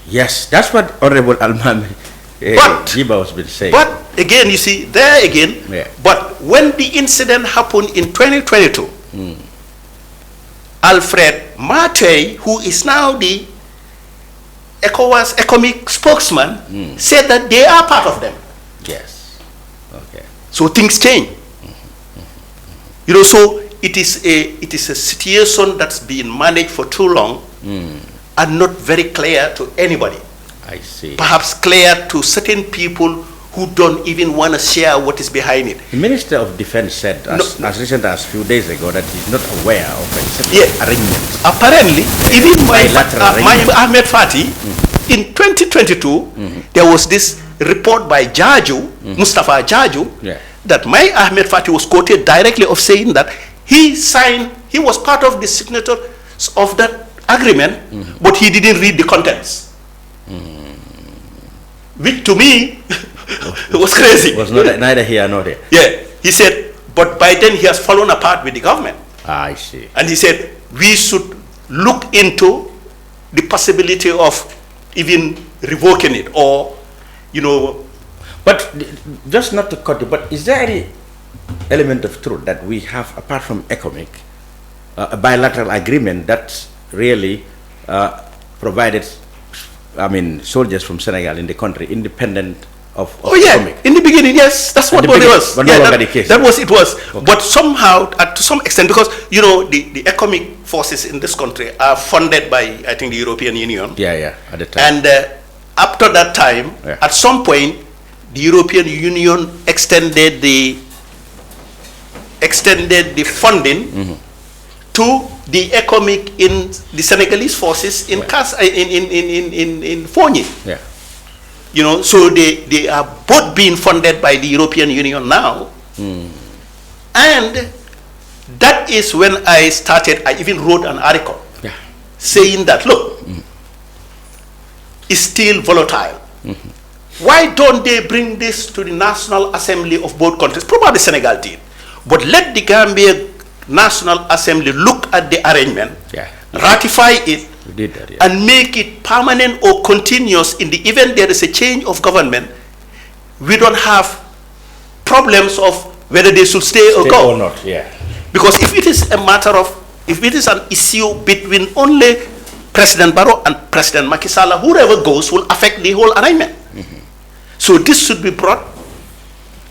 Yes, that's what Honorable Almami Jiba was been saying. But again, you see, but when the incident happened in 2022, Alfred Matey, who is now the ECOMIC spokesman, said that they are part of them. Yes. Okay. So things change. So it is a situation that's been managed for too long and not very clear to anybody. I see. Perhaps clear to certain people who don't even want to share what is behind it. The Minister of Defense said as recent as a few days ago that he's not aware of any arrangements. Apparently, even my Ahmed Fati, in 2022, there was this report by Mustafa Jaju, that my Ahmed Fati was quoted directly of saying that he was part of the signatory of that agreement, but he didn't read the contents. Which to me was crazy. It was neither here nor there. Yeah, he said, but by then he has fallen apart with the government. I see. And he said, we should look into the possibility of even revoking it or, But just not to cut you, but is there any element of truth that we have, apart from ECOMIC, a bilateral agreement that really provided, soldiers from Senegal in the country, independent of ECOMIC? In the beginning, yes, that's what it was. But no longer the case. It was. Okay. But somehow, to some extent, because, the ECOMIC forces in this country are funded by, I think, the European Union. Yeah, at the time. And after that time, at some point, the European Union extended the funding to the ECOMIC in the Senegalese forces in Foni. Yeah. So they are both being funded by the European Union now. And that is when I even wrote an article saying that, look, it's still volatile. Why don't they bring this to the National Assembly of both countries? Probably Senegal did. But let the Gambia National Assembly look at the arrangement, ratify it, We did that, yeah. And make it permanent or continuous in the event there is a change of government. We don't have problems of whether they should stay or go. Or not, yeah. Because if it is a matter of, if it is an issue between only President Barrow and President Macky Sall, whoever goes will affect the whole arrangement. So this should be brought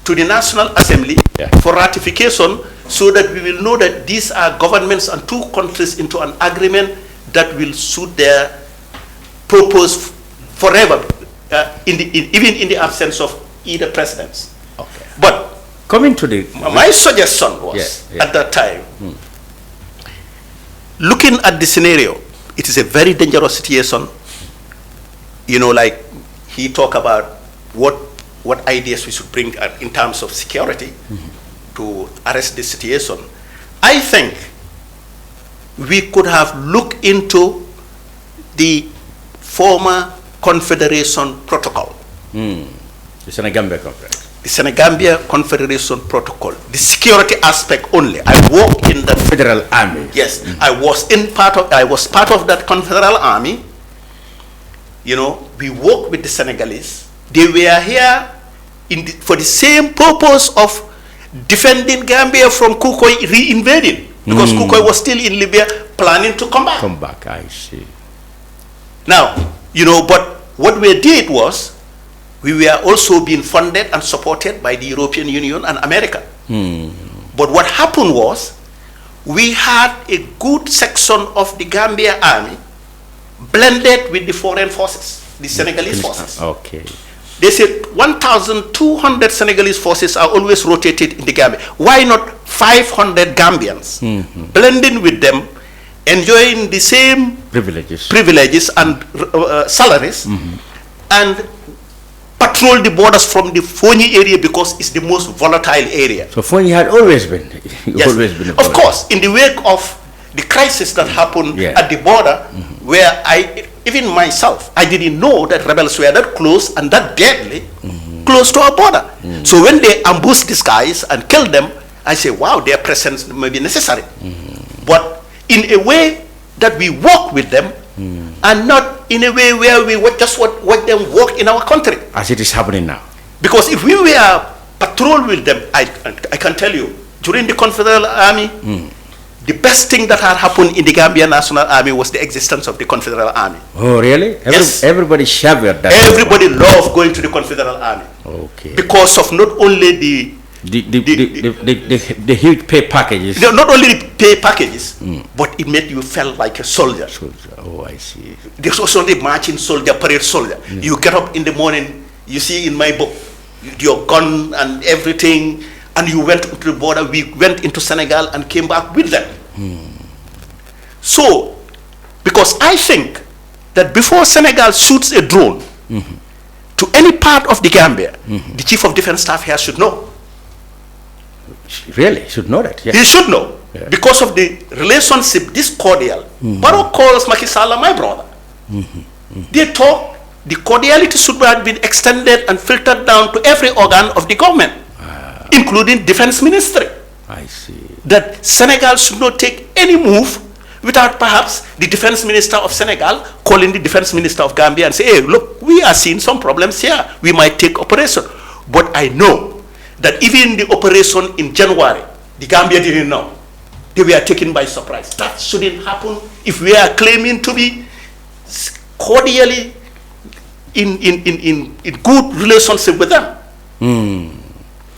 to the National Assembly for ratification, so that we will know that these are governments and two countries into an agreement that will suit their purpose forever, even in the absence of either presidents. Okay. But coming to the... My suggestion was, at that time, looking at the scenario, it is a very dangerous situation. You know, like he talked about what ideas we should bring in terms of security to arrest this situation. I think we could have looked into the former Confederation Protocol. The Senegambia Conference. The Senegambia Confederation Protocol. The security aspect only. I work in the Federal Army. Yes, I was part of that Confederal Army. You know, we worked with the Senegalese. They were here for the same purpose of defending Gambia from Kukoy re-invading, because Kukoy was still in Libya planning to come back. Come back, I see. Now, you know, but what we did was, we were also being funded and supported by the European Union and America. But what happened was, we had a good section of the Gambia army blended with the foreign forces, the Senegalese forces. Okay. They said 1,200 Senegalese forces are always rotated in the Gambia. Why not 500 Gambians blending with them, enjoying the same privileges and salaries, and patrol the borders from the Foni area, because it's the most volatile area. So Foni had always been, of course, in the wake of the crisis that happened at the border, where even myself, I didn't know that rebels were that close and that deadly close to our border. So when they ambushed these guys and killed them, I say, wow, their presence may be necessary. But in a way that we work with them, and not in a way where we just watch them work in our country. As it is happening now. Because if we were patrol with them, I can tell you, during the Confederal Army, the best thing that had happened in the Gambia National Army was the existence of the Confederal Army. Oh, really? Yes. Everybody shared that. Everybody loved going to the Confederal Army. Okay. Because of not only the huge pay packages. Not only the pay packages, but it made you feel like a soldier. Oh, I see. There's also the marching soldier, parade soldier. You get up in the morning, you see in my book, your gun and everything, and you went to the border. We went into Senegal and came back with them. So, because I think that before Senegal shoots a drone to any part of the Gambia, the Chief of Defense Staff here should know. Really? Should know that? Yeah. He should know. Yeah. Because of the relationship, this cordial. Barrow calls Macky Sall my brother. They talk, the cordiality should have been extended and filtered down to every organ of the government, including Defense Ministry. I see. That Senegal should not take any move without perhaps the Defense Minister of Senegal calling the Defense Minister of Gambia and say, hey, look, we are seeing some problems here. We might take operation. But I know that even the operation in January, the Gambia didn't know. They were taken by surprise. That shouldn't happen if we are claiming to be cordially in good relationship with them.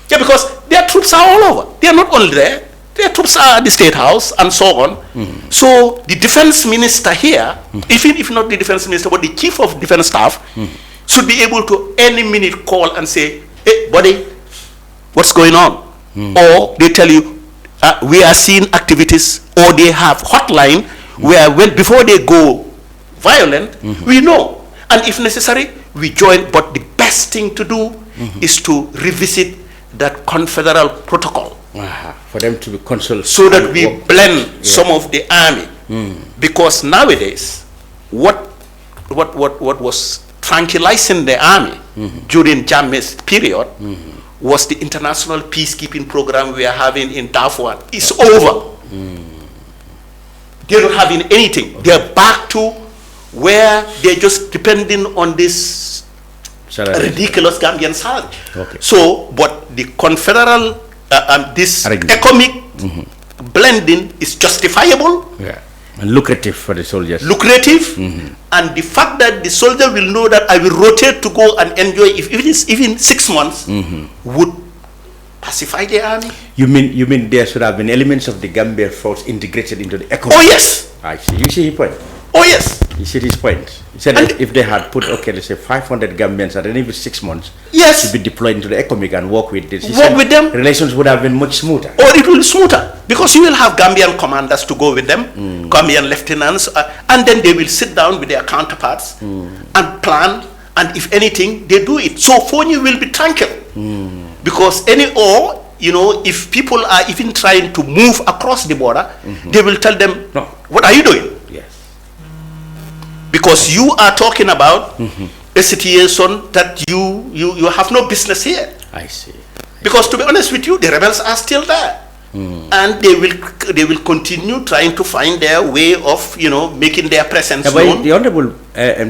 Yeah, because their troops are all over. They are not only there. Their troops are at the State House and so on. So the defense minister here, even if not the defense minister, but the chief of defense staff, should be able to any minute call and say, hey, buddy, what's going on? Or they tell you, we are seeing activities, or they have hotline where before they go violent, we know. And if necessary, we join. But the best thing to do is to revisit that confederal protocol. For them to be consulted. So that we blend some of the army. Because nowadays, what was tranquilizing the army during Jammeh's period was the international peacekeeping program we are having in Darfur. It's over. They're not having anything. They're back to where they're just depending on this ridiculous Gambian salary. Okay. So, but the confederal, this economic blending is justifiable. Yeah. And lucrative for the soldiers. Lucrative, and the fact that the soldier will know that I will rotate to go and enjoy, if it is even 6 months, would pacify the army. You mean there should have been elements of the Gambia force integrated into the economy? Oh yes. I see. You see his point. Oh yes. You see his point. He said that if they had put, okay, let's say 500 Gambians at any 6 months, yes, to be deployed into the economic and work with this. Work with them. Relations would have been much smoother. Or it will be smoother because you will have Gambian commanders to go with them, Gambian lieutenants, and then they will sit down with their counterparts and plan. And if anything, they do it. So Foni will be tranquil because if people are even trying to move across the border, they will tell them, "No, what are you doing?" Because you are talking about a situation that you have no business here. I see. Because to be honest with you, the rebels are still there, and they will continue trying to find their way of making their presence known. The honorable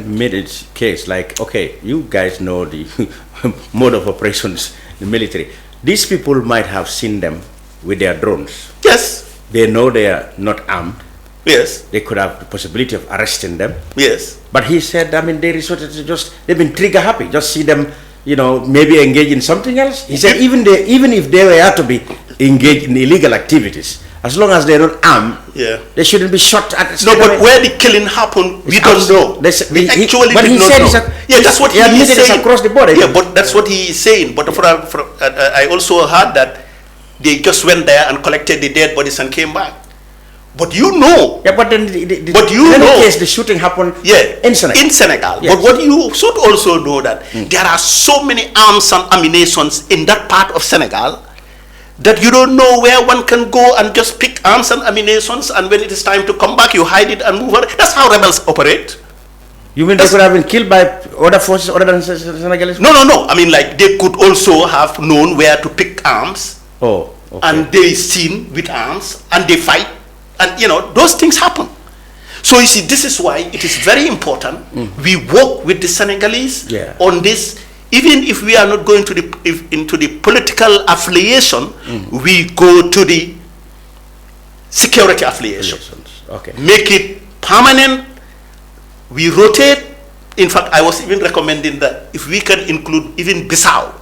made its case like, okay, you guys know the mode of operations in the military. These people might have seen them with their drones. Yes. They know they are not armed. Yes. They could have the possibility of arresting them. Yes. But he said, they resorted to they've been trigger happy. Just see them, maybe engage in something else. He said even if they were to be engaged in illegal activities, as long as they're not armed, they shouldn't be shot at. No, but where the killing happened, we don't know. We actually did not know. That's what he is saying. Across the border. Yeah, but that's what he is saying. But I also heard that they just went there and collected the dead bodies and came back. But you know. Yeah, but then the shooting happened in Senegal. In Senegal. Yes. But what you should also know that there are so many arms and ammunitions in that part of Senegal that you don't know where one can go and just pick arms and ammunitions, and when it is time to come back, you hide it and move on. That's how rebels operate. You mean they could have been killed by other forces other than Senegalese? No. I mean, like, they could also have known where to pick arms. Oh, okay. And they seen with arms and they fight. And those things happen. So you see, this is why it is very important we work with the Senegalese on this. Even if we are not going to into the political affiliation, we go to the security affiliations. Okay. Make it permanent. We rotate. In fact, I was even recommending that if we can include even Bissau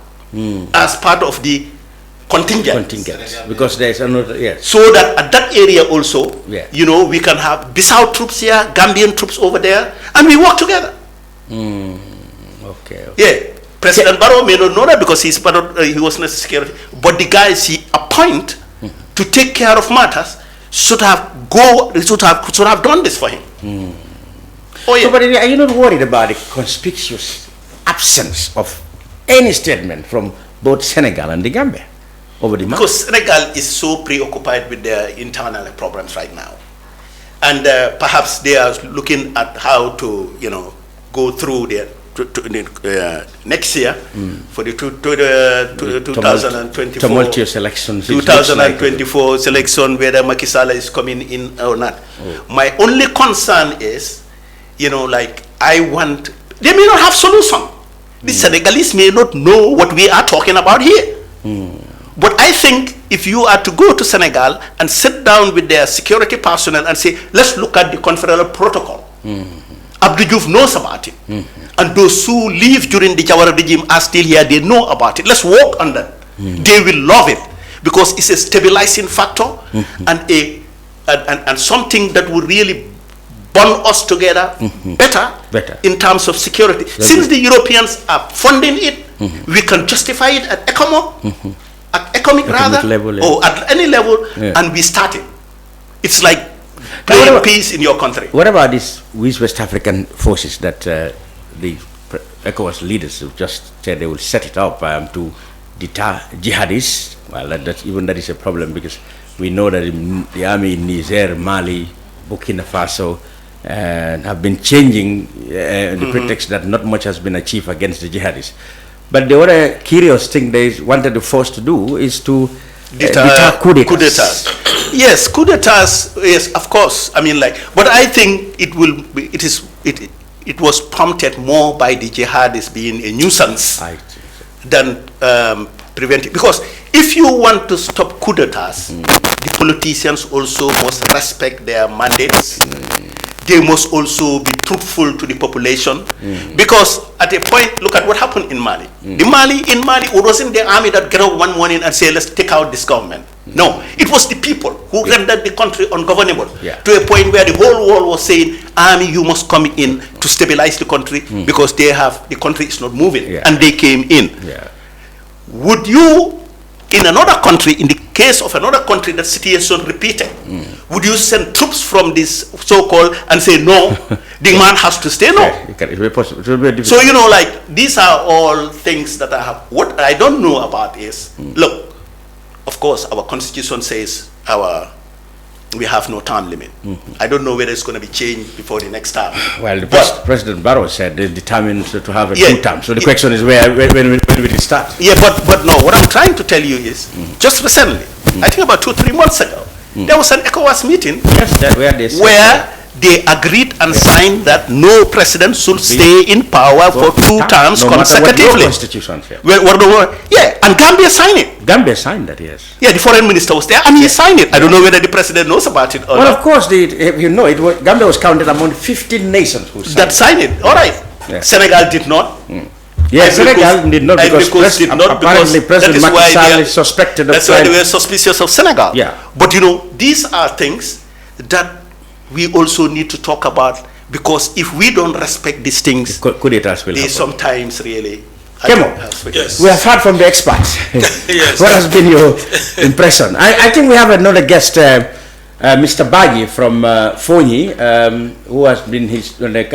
as part of the contingent, because there is another so that at that area also we can have Bissau troops here, Gambian troops over there, and we work together. Okay. President Barrow may not know that because he was not security, but the guys he appoint to take care of matters should have done this for him. So, but are you not worried about the conspicuous absence of any statement from both Senegal and the Gambia? Because Senegal is so preoccupied with their internal problems right now, and perhaps they are looking at how to go through their next year for the 2024 tumultuous elections, 2024 selection, whether Macky Sall is coming in or not. My only concern is I want, they may not have solution. The Senegalese may not know what we are talking about here. But I think if you are to go to Senegal and sit down with their security personnel and say, let's look at the confederal protocol. Abdou Diouf knows about it. And those who live during the Jawara regime are still here, they know about it. Let's work on that. They will love it because it's a stabilizing factor and something that will really bond us together better in terms of security. Since the Europeans are funding it, we can justify it at economic level, or at any level, and we start it. It's like playing peace in your country. What about these West African forces that the ECOWAS leaders have just said they will set it up to deter jihadists? Well, that is a problem because we know that the army in Niger, Mali, Burkina Faso have been changing the pretext that not much has been achieved against the jihadists. But the other curious thing they wanted the force to do is to deter coup d'etats. Yes, coup d'etats, yes, of course. I mean, but I think it is it was prompted more by the jihadists being a nuisance than preventing. Because if you want to stop coup d'etats, the politicians also must respect their mandates. They must also be truthful to the population. Because at a point, look at what happened in Mali. In Mali, it wasn't the army that got up one morning and said, let's take out this government. No, it was the people who rendered the country ungovernable to a point where the whole world was saying, army, you must come in to stabilize the country because the country is not moving. And they came in. Would you, in another country, in the case of another country that situation repeated, would you send troops from this so-called and say, no, the man has to stay? No. So, you know, like, these are all things that I have. What I don't know about is, look, of course, our constitution says we have no term limit. I don't know whether it's going to be changed before the next term. Well, President Barrow said they're determined to have a 2 term. So the question is when will it start? Yeah, but no, what I'm trying to tell you is, just recently, I think about 2-3 months ago, there was an ECOWAS meeting where they agreed and signed that no president should stay in power for 2 terms consecutively. And Gambia signed it. Gambia signed that, yes. Yeah, the foreign minister was there and he signed it. I don't know whether the president knows about it or not. Well, of course, Gambia was counted among 15 nations who signed it. All right. Senegal did not. Yes, Senegal did not because apparently President Macky Sall is suspected of. That's why they were suspicious of Senegal. Yeah. But you know, these are things that we also need to talk about, because if we don't respect these things, they sometimes really. Kemo, we have heard from the experts. What has been your impression? I think we have another guest, Mr. Bagi from Foni, who has been his.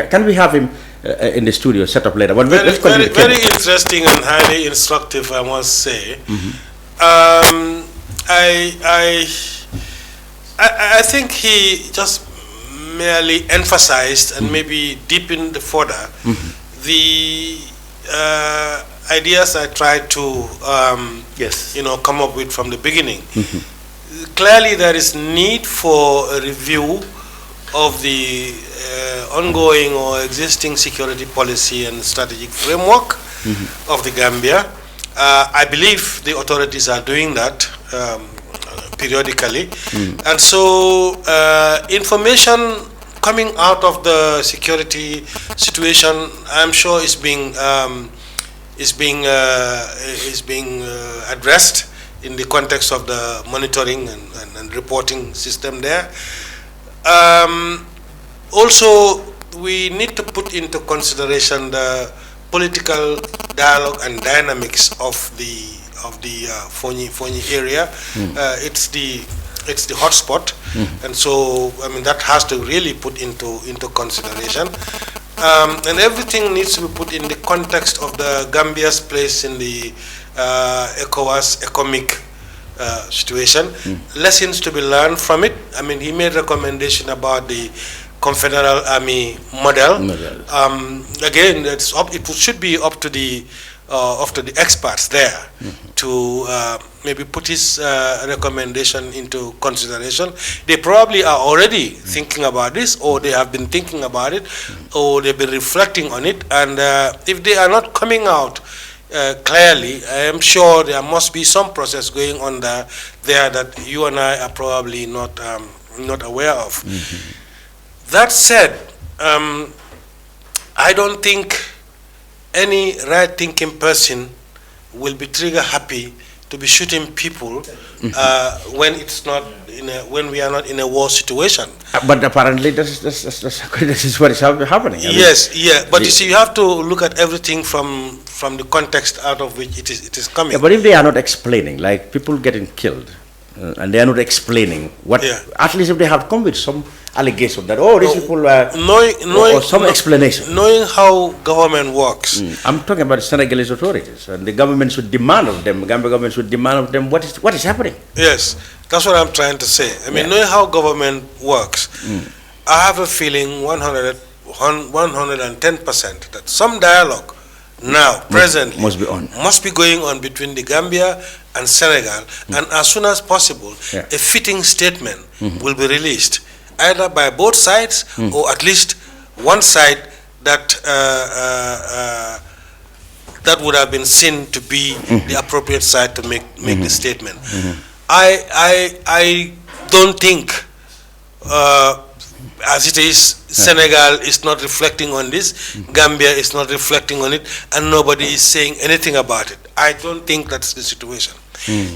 Can we have him in the studio, set up later? But very interesting and highly instructive, I must say. I think he just merely emphasized and maybe deepened further the ideas I tried to come up with from the beginning. Clearly there is need for a review of the ongoing or existing security policy and strategic framework of the Gambia. I believe the authorities are doing that periodically, and so information coming out of the security situation, I'm sure is being addressed in the context of the monitoring and reporting system there. Also, we need to put into consideration the political dialogue and dynamics of the Foni area. It's the hotspot, and so I mean that has to really put into consideration, and everything needs to be put in the context of the Gambia's place in the ECOWAS economic situation. Lessons to be learned from it. I mean, he made recommendation about the Confederal Army model. Again, it should be up to the experts there to maybe put his recommendation into consideration. They probably are already thinking about this, or they have been thinking about it, or they've been reflecting on it. And if they are not coming out clearly, I am sure there must be some process going on there that you and I are probably not aware of. That said, I don't think any right-thinking person will be trigger happy to be shooting people when it's not when we are not in a war situation. But apparently, this is what is happening. Yes, but you see, you have to look at everything from the context out of which it is coming. Yeah, but if they are not explaining, like people getting killed, and they are not explaining what, at least if they have come with some allegation that these people are or some explanation. Knowing how government works. I'm talking about Senegalese authorities, and the government should demand of them. Gambia government should demand of them what is happening. Yes, that's what I'm trying to say. I mean, knowing how government works, I have a feeling 110% that some dialogue now presently must be going on between the Gambia and Senegal, and as soon as possible, a fitting statement will be released, either by both sides or at least one side that that would have been seen to be the appropriate side to make the statement. I don't think, as it is, Senegal is not reflecting on this, Gambia is not reflecting on it, and nobody is saying anything about it. I don't think that's the situation.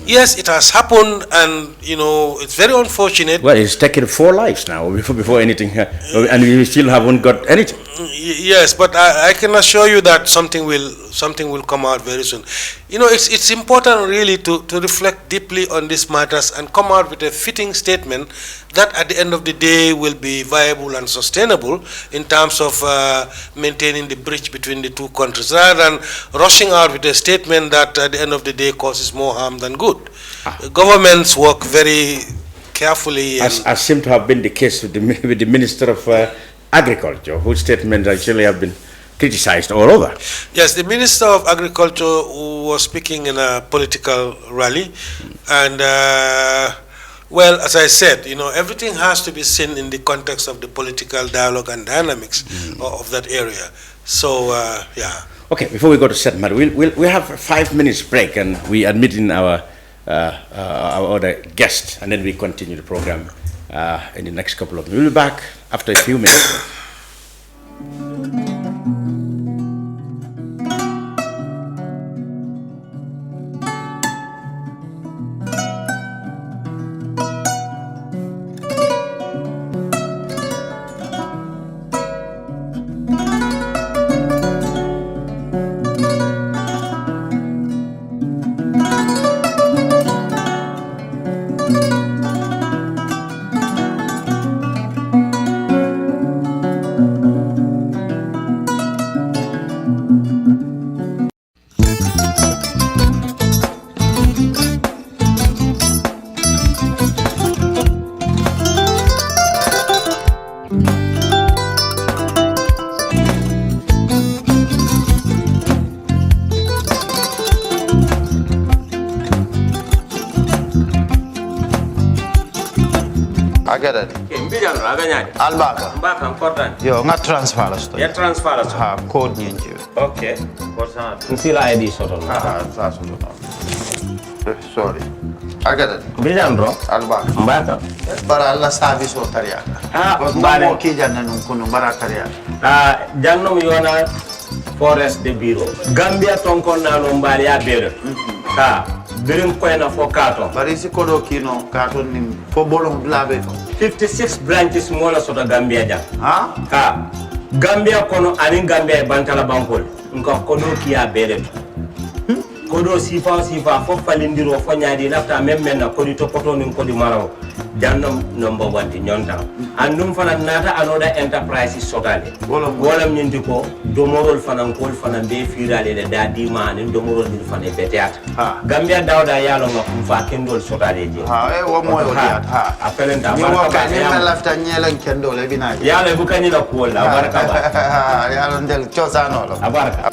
Yes, it has happened, and it's very unfortunate. Well, it's taken 4 lives now before anything, and we still haven't got anything. Yes, but I can assure you that something will come out very soon. It's important really to reflect deeply on these matters and come out with a fitting statement that at the end of the day will be viable and sustainable in terms of maintaining the bridge between the two countries, rather than rushing out with a statement that at the end of the day causes more harm than good. Governments work very carefully. As seemed to have been the case with the Minister of Agriculture, whose statements actually have been criticized all over. Yes, the Minister of Agriculture was speaking in a political rally, and well, as I said, everything has to be seen in the context of the political dialogue and dynamics of that area. So, yeah. Okay, before we go to Sait Matty, we have a 5 minutes break, and we admit in our other guest, and then we continue the program in the next couple of minutes. We'll be back after a few minutes. Albaka. Mbaka important. Yo, nga transfer la sto. Ya transfer la sto. Ha, code nyingi. Okay. Kosa. Nsila ID soto. Ha, sa soto. Sorry. I get it. Bijan bro. Albaka. Mbaka. Bara alla service o tariya. Mbare ki janna nun kunu bara tariya. Jannom yona forest de bureau. Gambia tonkon na no mbali ya bere. Birim koyna fo kato. Bari si kodo kino kato ni fo bolong blabe ko. 56 branches mola sota Gambia jam. Ha? Gambia kono anin Gambia bantala bankol. Nka kodo kiya bere. Kodo sifa fo falindiro fo nyaadi lafta même na kodi to poto nin kodi maraw. Jannam number 1 di nyonta. Andum fana nata anoda enterprise sotale. Wala nyindi ko domorol fana kol fana be firale de dadi manin domorol ni fana beteat. Gambia dawda yalo ngam fa kendol sotale je. Wo moy o diat. Apelenta ni wo ka ni lafta nyelen kendol e bina. Yalo bukani la ko la baraka ba. Yalo ndel chosano lo. Abaraka.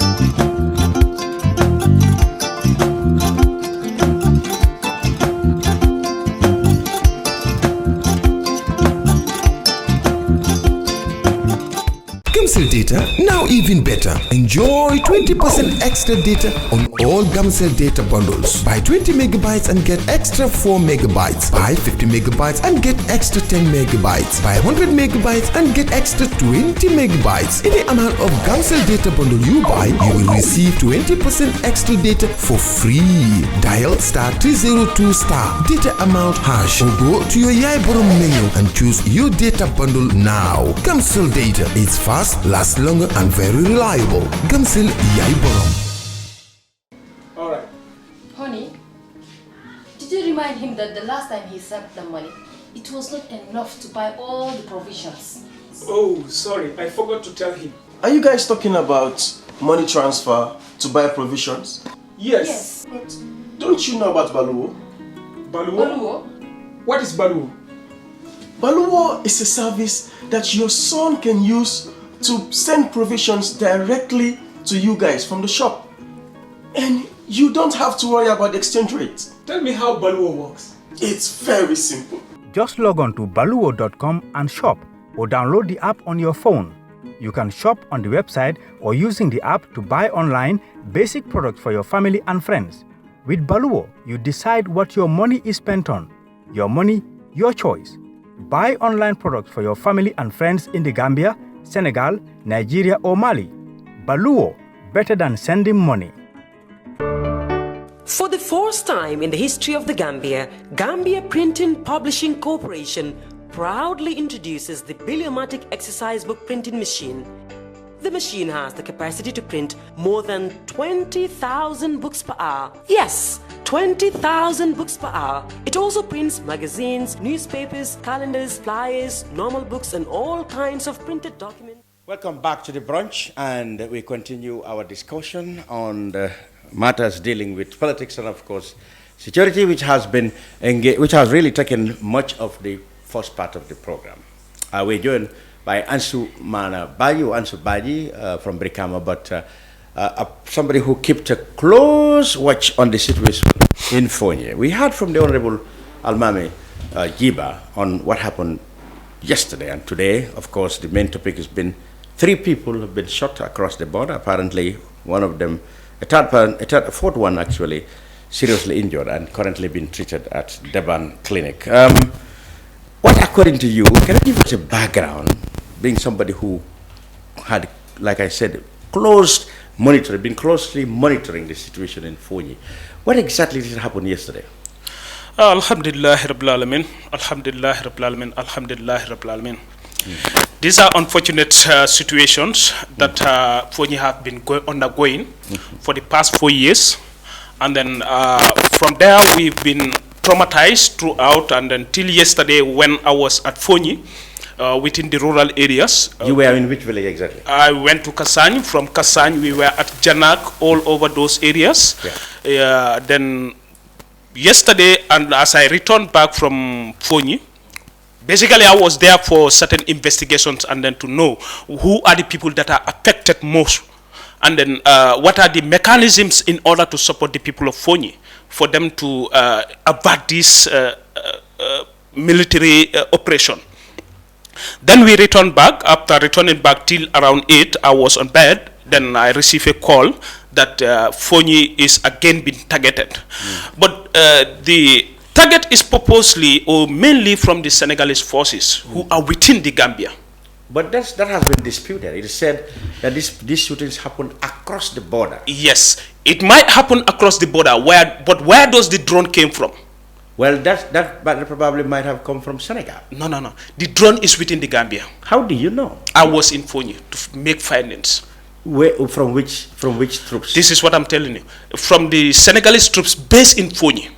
Gamcell data, now even better. Enjoy 20% extra data on all Gamcell data bundles. Buy 20 megabytes and get extra 4 megabytes. Buy 50 megabytes and get extra 10 megabytes. Buy 100 megabytes and get extra 20 megabytes. Any amount of Gamcell data bundle you buy, you will receive 20% extra data for free. Dial *302* data amount hash or go to your Yaiborom menu and choose your data bundle now. Gamcell data is fast, lasts longer and very reliable. Gamcell Yaiborom. Alright. Honey, did you remind him that the last time he sent the money, it was not enough to buy all the provisions? Oh, sorry, I forgot to tell him. Are you guys talking about money transfer to buy provisions? Yes. But don't you know about Baluwo? Baluwo? What is Baluwo? Baluwo is a service that your son can use to send provisions directly to you guys from the shop. And you don't have to worry about the exchange rate. Tell me how Baluwo works. It's very simple. Just log on to baluwo.com and shop, or download the app on your phone. You can shop on the website or using the app to buy online basic products for your family and friends. With Baluwo, you decide what your money is spent on. Your money, your choice. Buy online products for your family and friends in the Gambia, Senegal, Nigeria or Mali. Baluwo, better than sending money. For the first time in the history of the Gambia, Gambia Printing Publishing Corporation proudly introduces the Biliomatic exercise book printing machine. The machine has the capacity to print more than 20,000 books per hour. Yes, 20,000 books per hour. It also prints magazines, newspapers, calendars, flyers, normal books, and all kinds of printed documents. Welcome back to the brunch, and we continue our discussion on the matters dealing with politics and, of course, security, which has really taken much of the first part of the program. We're joined by Ansu Baji from Brikama, but somebody who kept a close watch on the situation in Foni. We heard from the Honorable Almami Jiba on what happened yesterday and today. Of course, the main topic has been 3 people have been shot across the border. Apparently, one of them, a fourth one actually, seriously injured and currently being treated at Deban Clinic. What, according to you, can you give us a background, being somebody who had, like I said, been closely monitoring the situation in Foni? What exactly did happen yesterday? Alhamdulillah Rabbil Alamin, Alhamdulillah Rabbil Alamin, Alhamdulillah Rabbil Alamin. These are unfortunate situations that Foni have been undergoing for the past 4 years. And then from there, we've been traumatized throughout, and until yesterday when I was at Foni, within the rural areas. You were in which village exactly? I went to Kasany. From Kasany, we were at Janak, all over those areas. Yeah. Then yesterday, and as I returned back from Foni, basically I was there for certain investigations and then to know who are the people that are affected most, and then what are the mechanisms in order to support the people of Foni for them to avert this military operation. Then we returned back. After returning back till around 8, I was on bed. Then I received a call that Foni is again being targeted. But the target is purposely or mainly from the Senegalese forces who are within the Gambia. But that has been disputed. It is said that these shootings happen across the border. Yes, it might happen across the border. But where does the drone came from? Well, that probably might have come from Senegal. No. The drone is within the Gambia. How do you know? I was in Foni to make findings. From which troops? This is what I'm telling you. From the Senegalese troops based in Foni.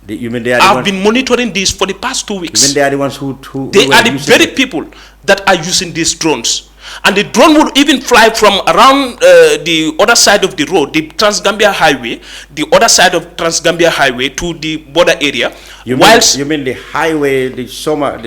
You mean they are I've been monitoring this for the past 2 weeks. You mean they are the ones who they are the very people that are using these drones. And the drone will even fly from around the other side of the road, the Trans-Gambia Highway, the other side of Trans-Gambia Highway to the border area. You mean the highway, the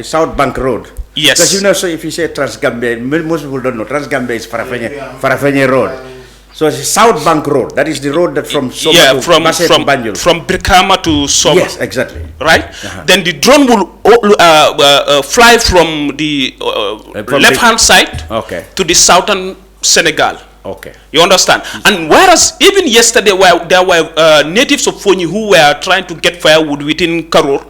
South Bank Road? Yes. Because you know, so if you say Trans-Gambia, most people don't know. Trans-Gambia is Farafenye Road. So it's South Bank Road. That is the road that from Soma to Banjul. From Brikama to Soma. Yes, exactly. Right? Then the drone will fly from the left-hand side to the southern Senegal. Okay. You understand? And whereas even yesterday there were natives of Foni who were trying to get firewood within Kerr,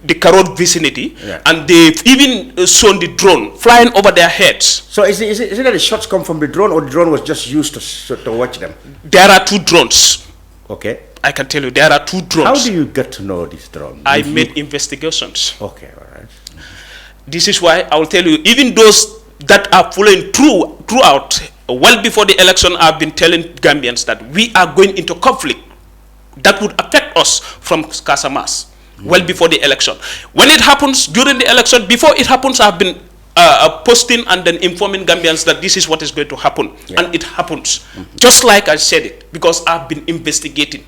the Kerr vicinity, and they've even shown the drone flying over their heads. So is it that the shots come from the drone, or the drone was just used to watch them? There are 2 drones. Okay. I can tell you there are 2 drones. How do you get to know these drones? I made investigations. Okay, all right. This is why I will tell you, even those that are following throughout, well before the election, I've been telling Gambians that we are going into conflict that would affect us from Casamas well before the election. When it happens during the election, before it happens, I've been posting and then informing Gambians that this is what is going to happen. And it happens. Just like I said it, because I've been investigating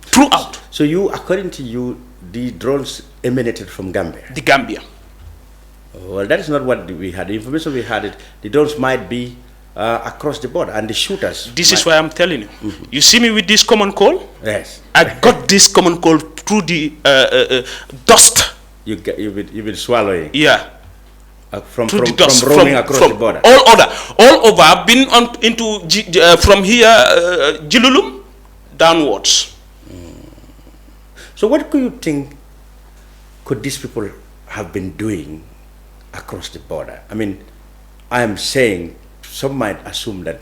throughout. So according to you, the drones emanated from Gambia? The Gambia. Well, that is not what we had. The information we had, the drones might be across the border, and the shooters. This is why I'm telling you. You see me with this common call? Yes. I got this common call through the dust. You've been swallowing. Yeah. roaming across the border. All over. I've been into from here, Jilulum, downwards. So what do you think could these people have been doing across the border? I mean, I am saying some might assume that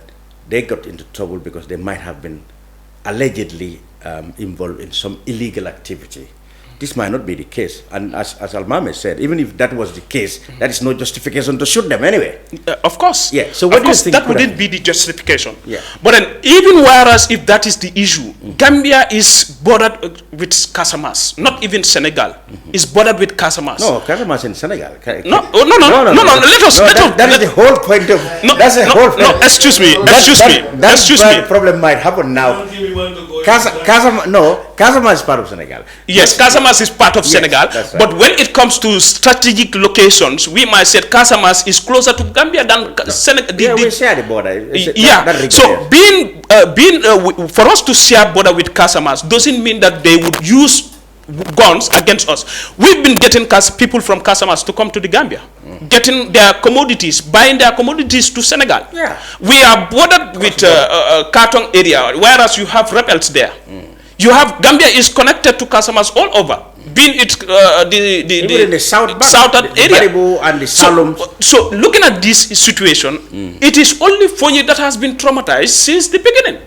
they got into trouble because they might have been allegedly involved in some illegal activity. This might not be the case, and as Almame said, even if that was the case, that is no justification to shoot them anyway. Of course. Yeah. So what do you think? That wouldn't be the justification. Yeah. But then, even whereas if that is the issue, Gambia is bordered with Casamas, not even Senegal. Is bordered with Casamas. No, Casamas in Senegal. No. Let us. That is the whole point of. That's the whole. No, excuse me. That problem might happen now. Casamas is part of Senegal. Yes, Casamas is part of Senegal. Right. But when it comes to strategic locations, we might say Casamas is closer to Gambia than Senegal. We share the border. So for us to share border with Casamas doesn't mean that they would use guns against us. We've been getting people from Casamas to come to the Gambia, getting their commodities, buying their commodities to Senegal. Yeah. We are bordered with Kartong area, whereas you have rebels there. You have Gambia is connected to Casamas all over, being it the southern area and the Salom. So looking at this situation, it is only Foni that has been traumatized since the beginning.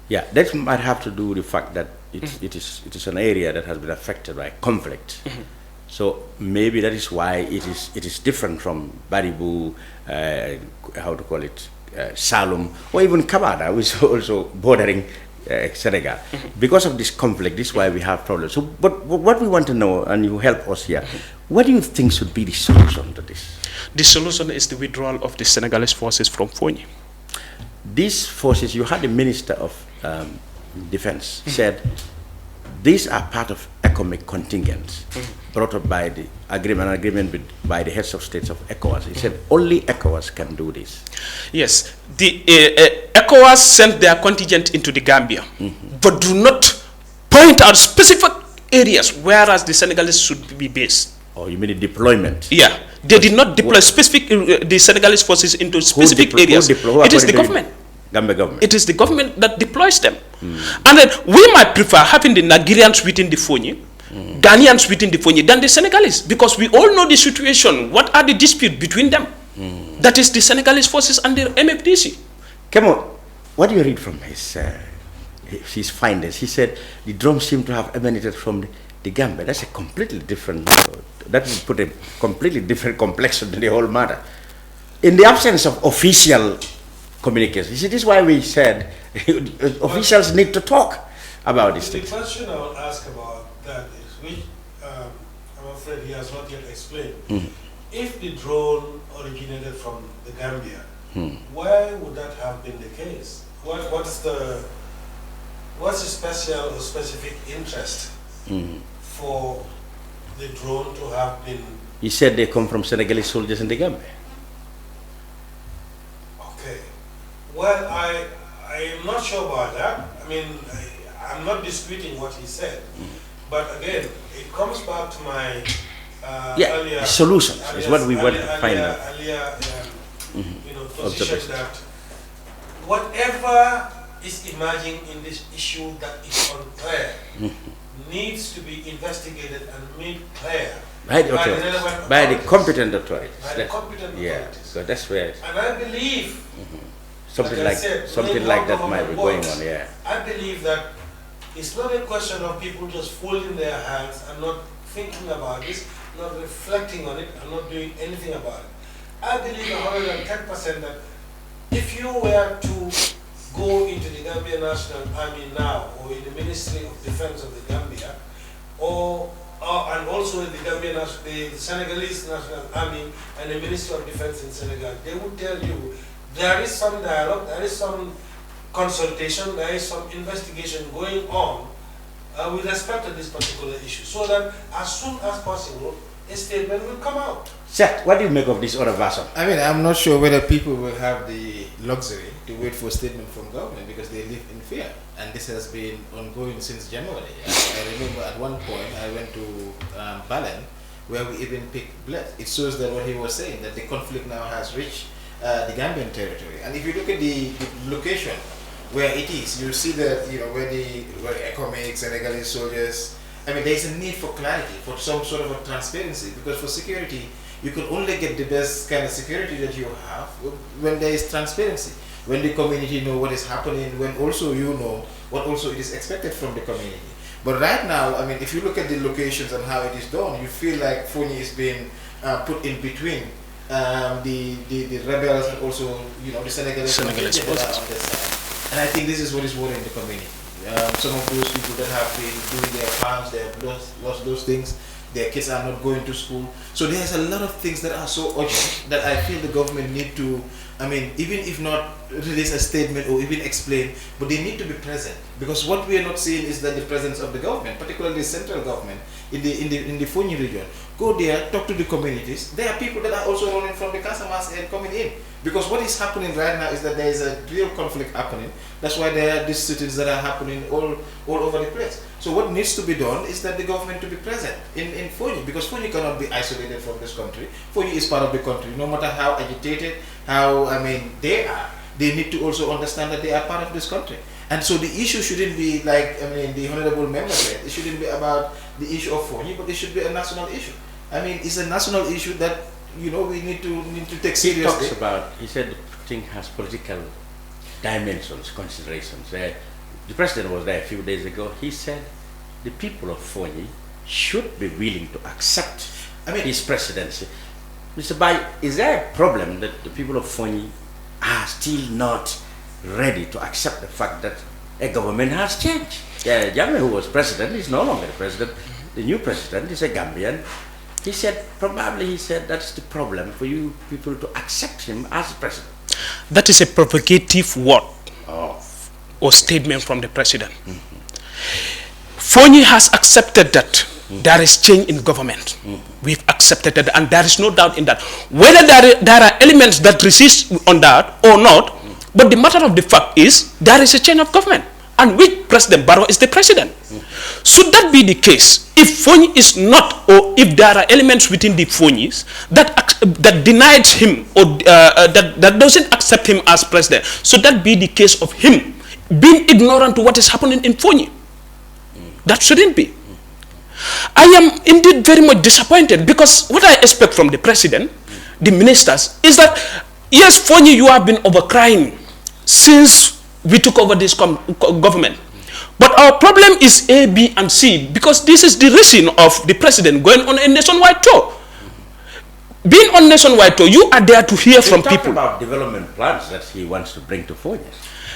Yeah, that might have to do with the fact that it is an area that has been affected by conflict. So maybe that is why it is different from Baribu, Salom, or even Kabada, which is also bordering Senegal. Because of this conflict, this is why we have problems. So, but what we want to know, and you help us here, what do you think should be the solution to this? The solution is the withdrawal of the Senegalese forces from Foni. These forces, you had the Minister of Defense said, these are part of economic contingents brought up by the agreement by the heads of states of ECOWAS. He said only ECOWAS can do this. Yes, the ECOWAS sent their contingent into the Gambia, but do not point out specific areas whereas the Senegalese should be based. Oh, you mean the deployment? Yeah, they did not deploy the Senegalese forces into specific areas. It is the government. Gambia government. It is the government that deploys them. And then we might prefer having the Nigerians within the Foni, Ghanaians within the Foni than the Senegalese, because we all know the situation. What are the disputes between them? That is the Senegalese forces and the MFDC. Kemo, what do you read from his findings? He said the drones seem to have emanated from the Gambia. That's a completely different, that would put a completely different complexion to the whole matter. In the absence of official communication, you see, this is why we said officials need to talk about these things. The question I would ask about that is, which I'm afraid he has not yet explained. If the drone originated from the Gambia, why would that have been the case? What's the special or specific interest for the drone to have been? He said they come from Senegalese soldiers in the Gambia. Okay. Well, I am not sure about that. I mean, I'm not disputing what he said. But again, it comes back to my earlier solutions is what we want to find out. Position that whatever is emerging in this issue that is unclear needs to be investigated and made clear by the competent authorities. So that's where. And I believe something like that might be going on. Yeah. I believe that it's not a question of people just folding their hands and not thinking about this, not reflecting on it, and not doing anything about it. I believe 110% that if you were to go into the Gambia National Army now, or in the Ministry of Defense of the Gambia, and also in the Gambia, the Senegalese National Army and the Ministry of Defense in Senegal, they would tell you there is some dialogue, there is some consultation, there is some investigation going on with respect to this particular issue, so that as soon as possible, a statement will come out. Seth, what do you make of this other version? I mean, I'm not sure whether people will have the luxury to wait for a statement from government because they live in fear. And this has been ongoing since January. I remember at one point I went to Balen where we even pick blood. It shows that what he was saying, that the conflict now has reached the Gambian territory. And if you look at the location where it is, you see that, you know, where economics, Senegalese soldiers, I mean, there's a need for clarity, for some sort of a transparency, because for security, you can only get the best kind of security that you have when there is transparency, when the community know what is happening, when also you know what also it is expected from the community. But right now, I mean, if you look at the locations and how it is done, you feel like Foni is being put in between the rebels and also, you know, the Senegalese forces that are on the side. And I think this is what is worrying the community. Some of those people that have been doing their farms, they have lost those things. Their kids are not going to school. So there's a lot of things that are so urgent that I feel the government need to, I mean, even if not release a statement or even explain, but they need to be present. Because what we are not seeing is that the presence of the government, particularly the central government in the Foni region. Go there, talk to the communities. There are people that are also running from the Casamas and coming in. Because what is happening right now is that there is a real conflict happening. That's why there are these cities that are happening all over the place. So what needs to be done is that the government to be present in Foni, because Foni cannot be isolated from this country. Foni is part of the country. No matter how agitated, how, I mean, they are, they need to also understand that they are part of this country. And so the issue shouldn't be like, I mean, the honorable member said, it shouldn't be about the issue of Foni, but it should be a national issue. I mean, it's a national issue that, you know, we need to take seriously. He talks about, he said the thing has political dimensions, considerations. The president was there a few days ago. He said the people of Foni should be willing to accept his presidency. Mr. Bai, is there a problem that the people of Foni are still not ready to accept the fact that a government has changed? Yeah, Jammeh, who was president, is no longer the president. The new president is a Gambian. He said, probably he said, that's the problem for you people to accept him as president. That is a provocative word or statement from the president. Foni has accepted that there is change in government. We've accepted that, and there is no doubt in that. Whether there are elements that resist on that or not, but the matter of the fact is there is a change of government, and which President Barrow is the president. Should that be the case, if Foni is not, or if there are elements within the Fonis that denies him or that doesn't accept him as president, should that be the case of him being ignorant to what is happening in Foni? That shouldn't be. I am indeed very much disappointed, because what I expect from the president, the ministers, is that yes, Foni, you have been overcrying since we took over this government. But our problem is A, B, and C, because this is the reason of the president going on a nationwide tour. Being on nationwide tour, you are there to hear from people. About development plans that he wants to bring to Foni.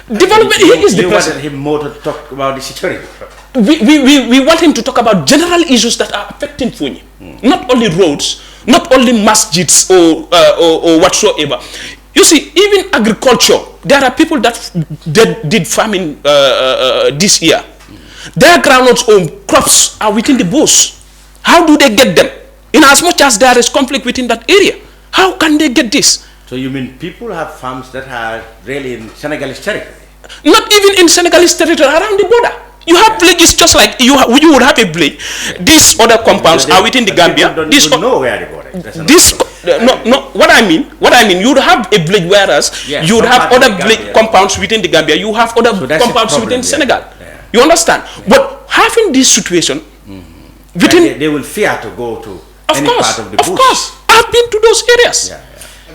Development, he is the president. You wanted him more to talk about the security. We want him to talk about general issues that are affecting Foni. Not only roads, not only masjids or whatsoever. You see, even agriculture, there are people that did farming this year. Their groundnuts or crops are within the bush. How do they get them? In as much as there is conflict within that area, how can they get this? So you mean people have farms that are really in Senegalese territory? Not even in Senegalese territory, around the border. You have villages just like you would have a village. These other compounds are within the Gambia. These don't know where the border is. What I mean, you would have a village, whereas you would have other village compounds within the Gambia. You have other compounds within Senegal. You understand? But having this situation, within they will fear to go to any part of the bush. Of course, I've been to those areas.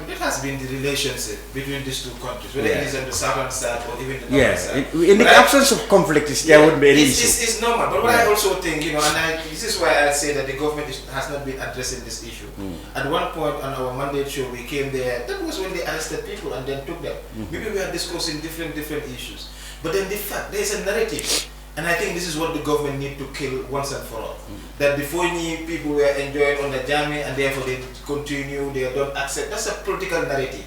It has been the relationship between these two countries, whether it is on the southern side or even the northern side. In the absence of conflict, there wouldn't be any issue. It's normal, but what I also think, you know, and this is why I say that the government has not been addressing this issue. At one point on our mandate show, we came there. That was when they arrested people and then took them. Maybe we are discussing different issues, but then the fact there is a narrative. And I think this is what the government need to kill once and for all. That before people were enjoying on the Jammeh and therefore they continue, they don't accept. That's a political narrative.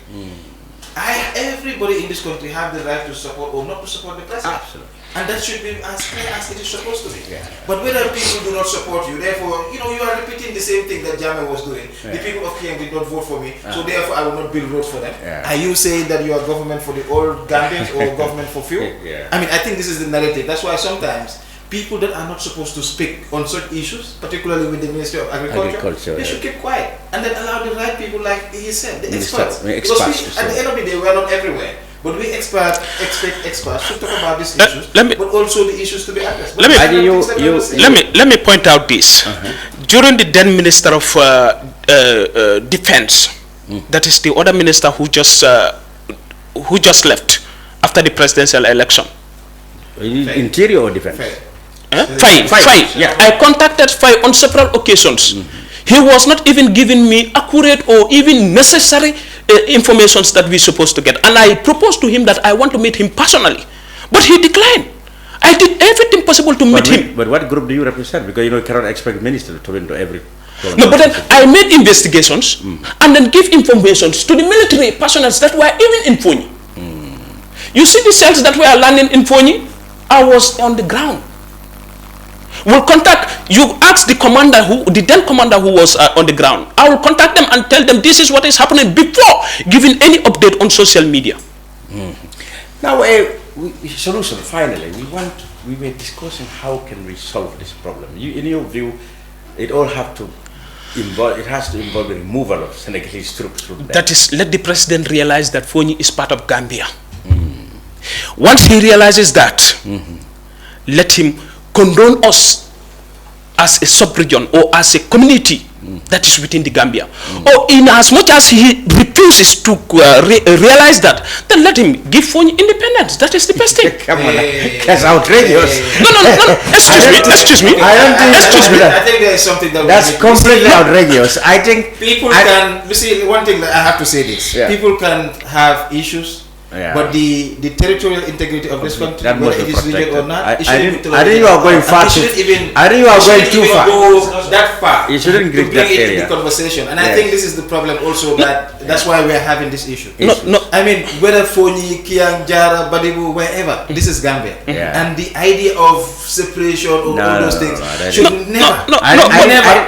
Everybody in this country have the right to support or not to support the president. Absolutely. And that should be as clear as it is supposed to be. But whether people do not support you, therefore, you know, you are repeating the same thing that Jammeh was doing. The people of Kerr did not vote for me, so therefore I will not build roads for them. Are you saying that you are government for the old Gambians or government for few? I mean, I think this is the narrative. That's why sometimes people that are not supposed to speak on such issues, particularly with the Ministry of Agriculture, they should keep quiet and then allow the right people, like he said, the experts. Because at the end of the day, we are not everywhere. But we expect experts to talk about these issues, but also the issues to be addressed. Let me point out this. During the then Minister of Defense, that is the other minister who just left after the presidential election. Interior or defense? Fai. Yeah. I contacted Fai on several occasions. He was not even giving me accurate or even necessary informations that we're supposed to get. And I proposed to him that I want to meet him personally. But he declined. I did everything possible to meet him. But what group do you represent? Because you cannot expect minister to into every... No, but then I made investigations and then give informations to the military personnel that were even in Foni. You see the cells that were landing in Foni? I was on the ground. We'll contact, you ask the commander the then commander who was on the ground. I will contact them and tell them this is what is happening before giving any update on social media. Now, solution, finally, we were discussing how can we solve this problem. In your view, it has to involve the removal of Senegalese troops from there. That is, let the president realize that Foni is part of Gambia. Once he realizes that, let him condone us as a sub-region or as a community that is within the Gambia. Or in as much as he refuses to realize that, then let him give Foni independence. That is the best thing. Come on, that's outrageous. No. Excuse me. I think there is something that's completely outrageous. I think people can. You see, one thing that I have to say this: people can have issues. But the territorial integrity of this country, whether it is region or not, I think you are going far too far. I think you are going too far. Go that far. You shouldn't bring that area. The conversation, and I think this is the problem also. That's why we are having this issue. I mean, whether Foni, Kiang, Jara, Badibu, wherever, this is Gambia, and the idea of separation or all those things should never.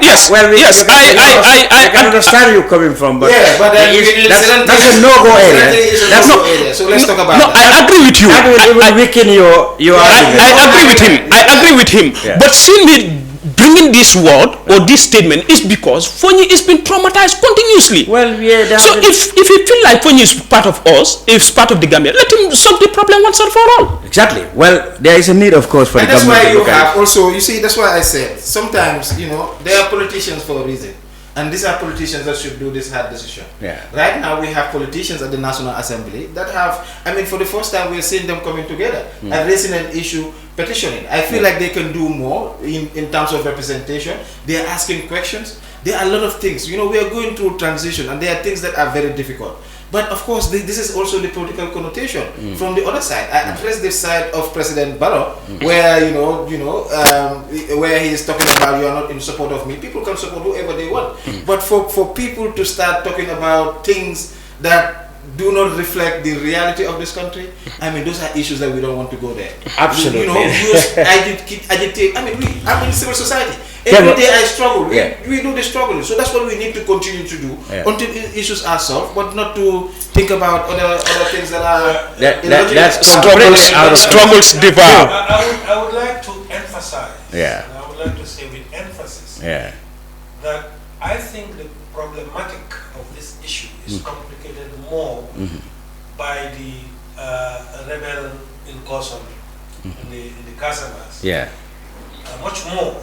Yes. I can understand you coming from, but that's a no-go area. That's no area. So let's talk about that. I agree with you. I weaken your argument. I agree with him. But see me bringing this word or this statement is because Foni is being traumatized continuously. Well, yeah. So if you feel like Foni is part of us, is part of the Gambia, let him solve the problem once and for all. Exactly. Well, there is a need, of course, for the government. That's why you have also. You see, that's why I said sometimes there are politicians for a reason. And these are politicians that should do this hard decision. Right now, we have politicians at the National Assembly that have, for the first time, we're seeing them coming together and raising an issue, petitioning. I feel like they can do more in terms of representation. They are asking questions. There are a lot of things. We are going through transition, and there are things that are very difficult. But of course, this is also the political connotation from the other side. I address this side of President Barrow, where where he is talking about you are not in support of me. People can support whoever they want, but for people to start talking about things that do not reflect the reality of this country, those are issues that we don't want to go there. Absolutely. Agitate. I'm in civil society. Every day I struggle. We do the struggling. So that's what we need to continue to do until issues are solved, but not to think about other things that are struggles devour. I would like to emphasize. I would like to say with emphasis that I think the problematic of this issue is complicated more by the rebel incursion in the Casamas. Much more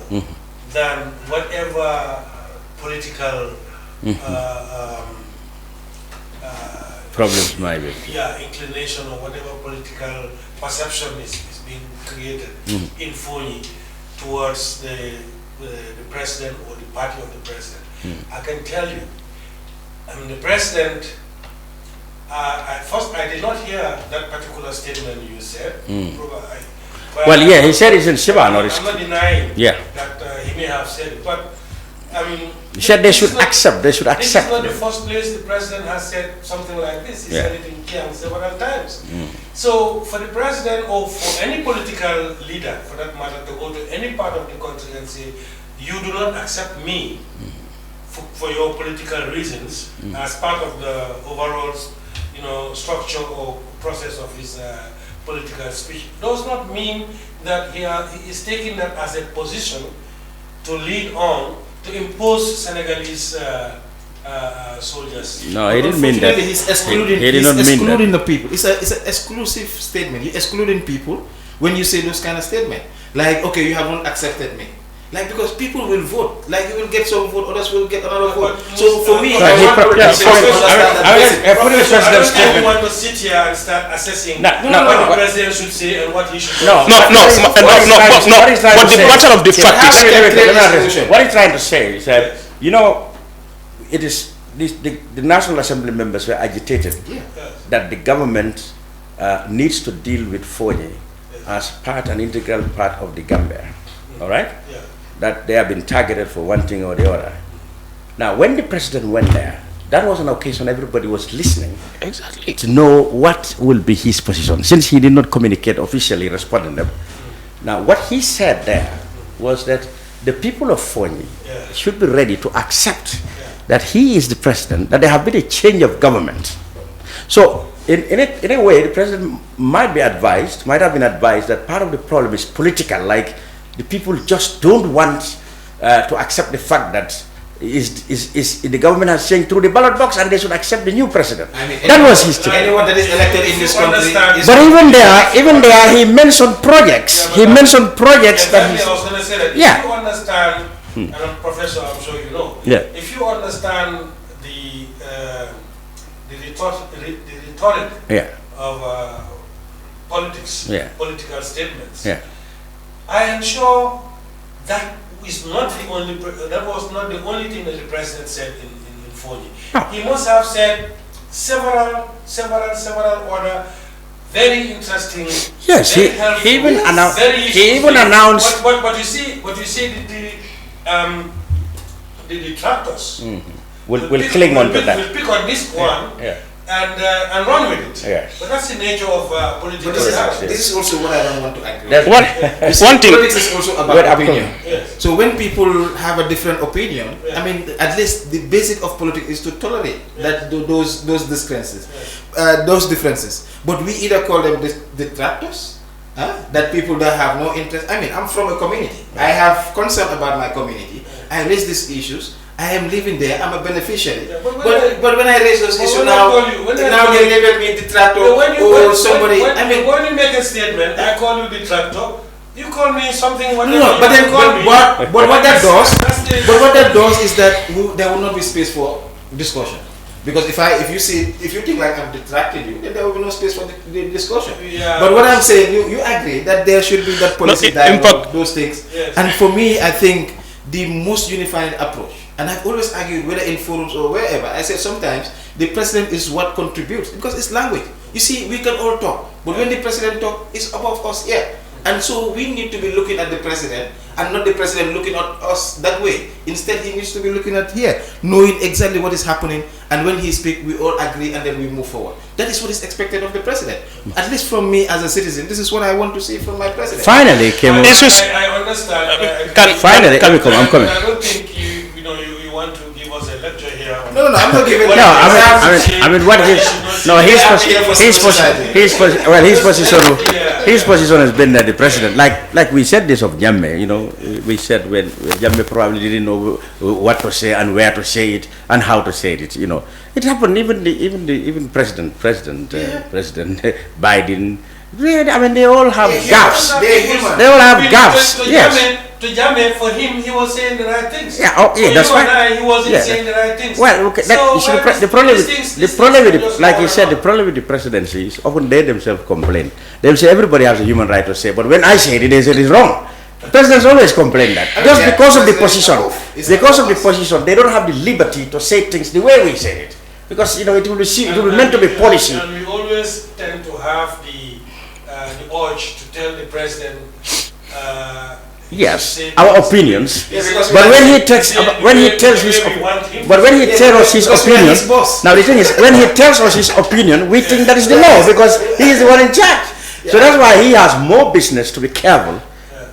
than whatever political problems might be. Inclination or whatever political perception is being created in Foni towards the president or the party of the president. I can tell you, the president, first I did not hear that particular statement you said. Well, he said it's in Shiban. I'm not denying that he may have said it, but he said they should accept. They should accept. This is not the first place the president has said something like this. He said it in Kiang several times. So for the president or for any political leader, for that matter, to go to any part of the country and say, you do not accept me for your political reasons as part of the overall, structure or process of his political speech does not mean that he is taking that as a position to lead on, to impose Senegalese soldiers. No, he didn't mean that. He's excluding, he did not mean that. the people. It's an exclusive statement. You're excluding people when you say those kind of statements. Like, okay, you haven't accepted me. Like, because people will vote. Like, you will get some vote, others will get another vote. So for me, I don't want to sit here and start assessing what the president should say and what he should no. But the matter of the fact is, what he's trying to say is that, you know, it is the National Assembly members were agitated that the government needs to deal with Foni as an integral part of the Gambia. All right? Yeah. That they have been targeted for one thing or the other. Now, when the president went there, that was an occasion everybody was listening to know what will be his position, since he did not communicate officially, responding them. Now, what he said there was that the people of Foni should be ready to accept that he is the president, that there have been a change of government. So, in a way, the president might have been advised that part of the problem is political, like the people just don't want to accept the fact that the government has changed through the ballot box and they should accept the new president. I mean, that was his statement. Anyone that is elected in this country but even there, he mentioned projects. He mentioned projects that I was going to say that if you understand, and I'm a professor, I'm sure you know, if you understand the rhetoric of politics, political statements, I am sure that is not the only. That was not the only thing that the president said in Foni. He must have said several other very interesting. Yes, very he even announced. He even announced. But you see, the detractors will cling on to that. Will pick on this one. And run with it. Yes. But that's the nature of political science. This is also what I don't want to agree with. One thing. Politics is also about opinion. So when people have a different opinion, I mean, at least the basic of politics is to tolerate that those differences, But we either call them detractors, that people that have no interest. I mean, I'm from a community. I have concern about my community. I raise these issues. I am living there. I'm a beneficiary. But when I raise those issues now they label me detractor or somebody. When you make a statement, I call you detractor. You call me something. But what that does is that there will not be space for discussion. Because if you think like I'm detracting you, then there will be no space for the discussion. But what I'm saying, you agree that there should be that policy dialogue, those things. And for me, I think the most unifying approach, and I've always argued, whether in forums or wherever, I said sometimes the president is what contributes, because it's language. You see, we can all talk, but when the president talks, it's above us here. And so we need to be looking at the president and not the president looking at us that way. Instead, he needs to be looking at here, knowing exactly what is happening, and when he speaks, we all agree and then we move forward. That is what is expected of the president. At least from me as a citizen, this is what I want to see from my president. Finally, Kemo. I understand. Finally, I'm coming. I don't think you want to give us a lecture here. No, I'm not giving. No, I mean, what his position has been that the president, like we said this of Jammeh, we said when Jammeh probably didn't know what to say and where to say it and how to say it. It happened. Even President Biden. I mean, they all have gaps. They all have gaps. Yes. To Jammeh, for him, he was saying the right things. That's right. He wasn't saying the right things. Well, okay, the problem with the presidency is often they themselves complain. They'll say everybody has a human right to say, but when I say it, they say it's wrong. Presidents always complain that just because of the position, they don't have the liberty to say things the way we say it, because it will be meant to be policy. And we always tend to have the urge to tell the president. Yes, our opinions. But when he tells his opinion, now the thing is, when he tells us his opinion, we think that is the law because he is the one in charge. So that's why he has more business to be careful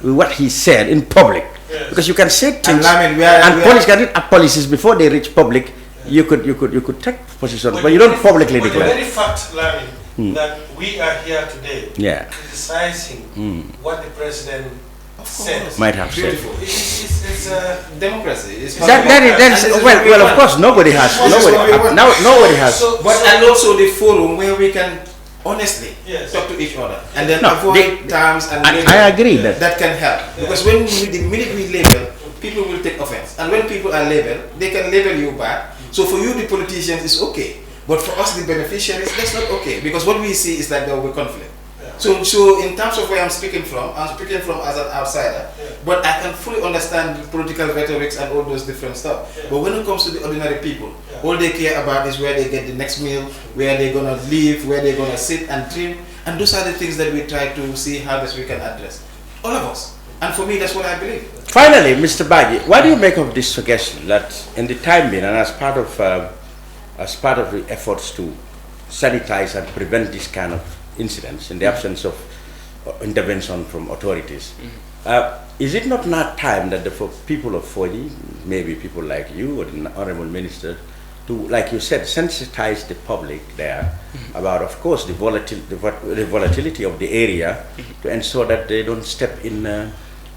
with what he said in public, because you can say things and police can read policies before they reach public. You could take positions, but you don't publicly declare. The very fact, Lamin, that we are here today criticizing what the president says. Might have said. It's a democracy. It's well, of course, nobody has. Nobody has. But and also the forum where we can honestly talk to each other and then avoid terms and I agree that can help, because when the minute we label, people will take offense, and when people are labeled, they can label you bad. So for you, the politicians, is okay, but for us, the beneficiaries, that's not okay, because what we see is that there will be conflict. So in terms of where I'm speaking from as an outsider, but I can fully understand the political rhetorics and all those different stuff. But when it comes to the ordinary people, all they care about is where they get the next meal, where they're gonna live, where they're gonna sit and dream, and those are the things that we try to see how best we can address. All of us. And for me, that's what I believe. Finally, Mr. Baji, what do you make of this suggestion that in the time being and as part of the efforts to sanitize and prevent this kind of incidents in the absence of intervention from authorities, is it not time that the people of Foni, maybe people like you or the Honorable Minister, to, like you said, sensitize the public there about, of course, the volatility of the area, to ensure that they don't step in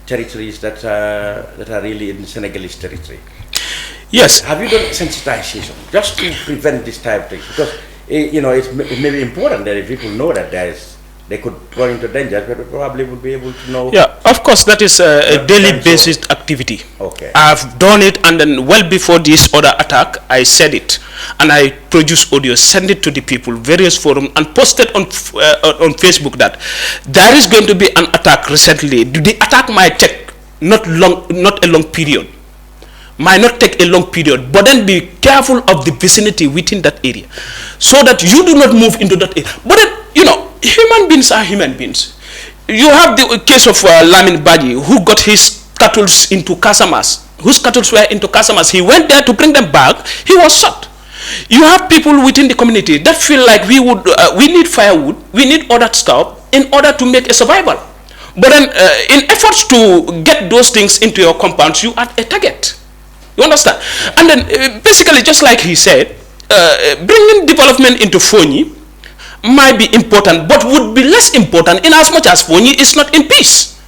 territories that are really in Senegalese territory? Yes. Have you done sensitization just to prevent this type of thing? Because it may be important that if people know that they could run into danger, but probably would be able to know. Yeah, of course, that is a daily basis activity. Okay. I've done it, and then well before this other attack, I said it, and I produced audio, send it to the people, various forums, and posted on Facebook that there is going to be an attack recently. The attack might take not a long period. Might not take a long period, but then be careful of the vicinity within that area, so that you do not move into that area. But then, human beings are human beings. You have the case of Lamin Cham, who got his cattle into Casamas, whose cattle were into Casamas. He went there to bring them back. He was shot. You have people within the community that feel like we need firewood, we need other stuff in order to make a survival. But then, in efforts to get those things into your compounds, you are a target. You understand? And then, basically, just like he said, bringing development into Foni might be important, but would be less important in as much as Foni is not in peace.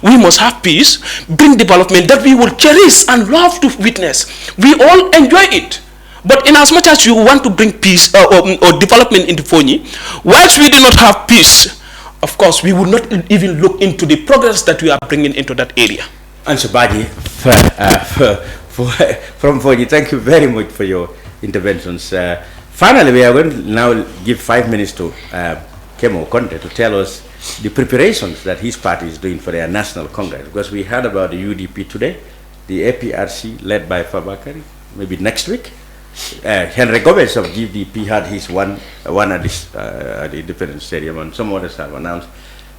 We must have peace, bring development that we will cherish and love to witness. We all enjoy it. But in as much as you want to bring peace or development into Foni, whilst we do not have peace, of course, we will not even look into the progress that we are bringing into that area. And Baji, from Foni, thank you very much for your interventions. Finally, we are going to now give 5 minutes to Kemo Conteh to tell us the preparations that his party is doing for their national congress. Because we heard about the UDP today, the APRC led by Fabakary, maybe next week. Henry Gomez of GDP had his one at the Independence Stadium, and some others have announced.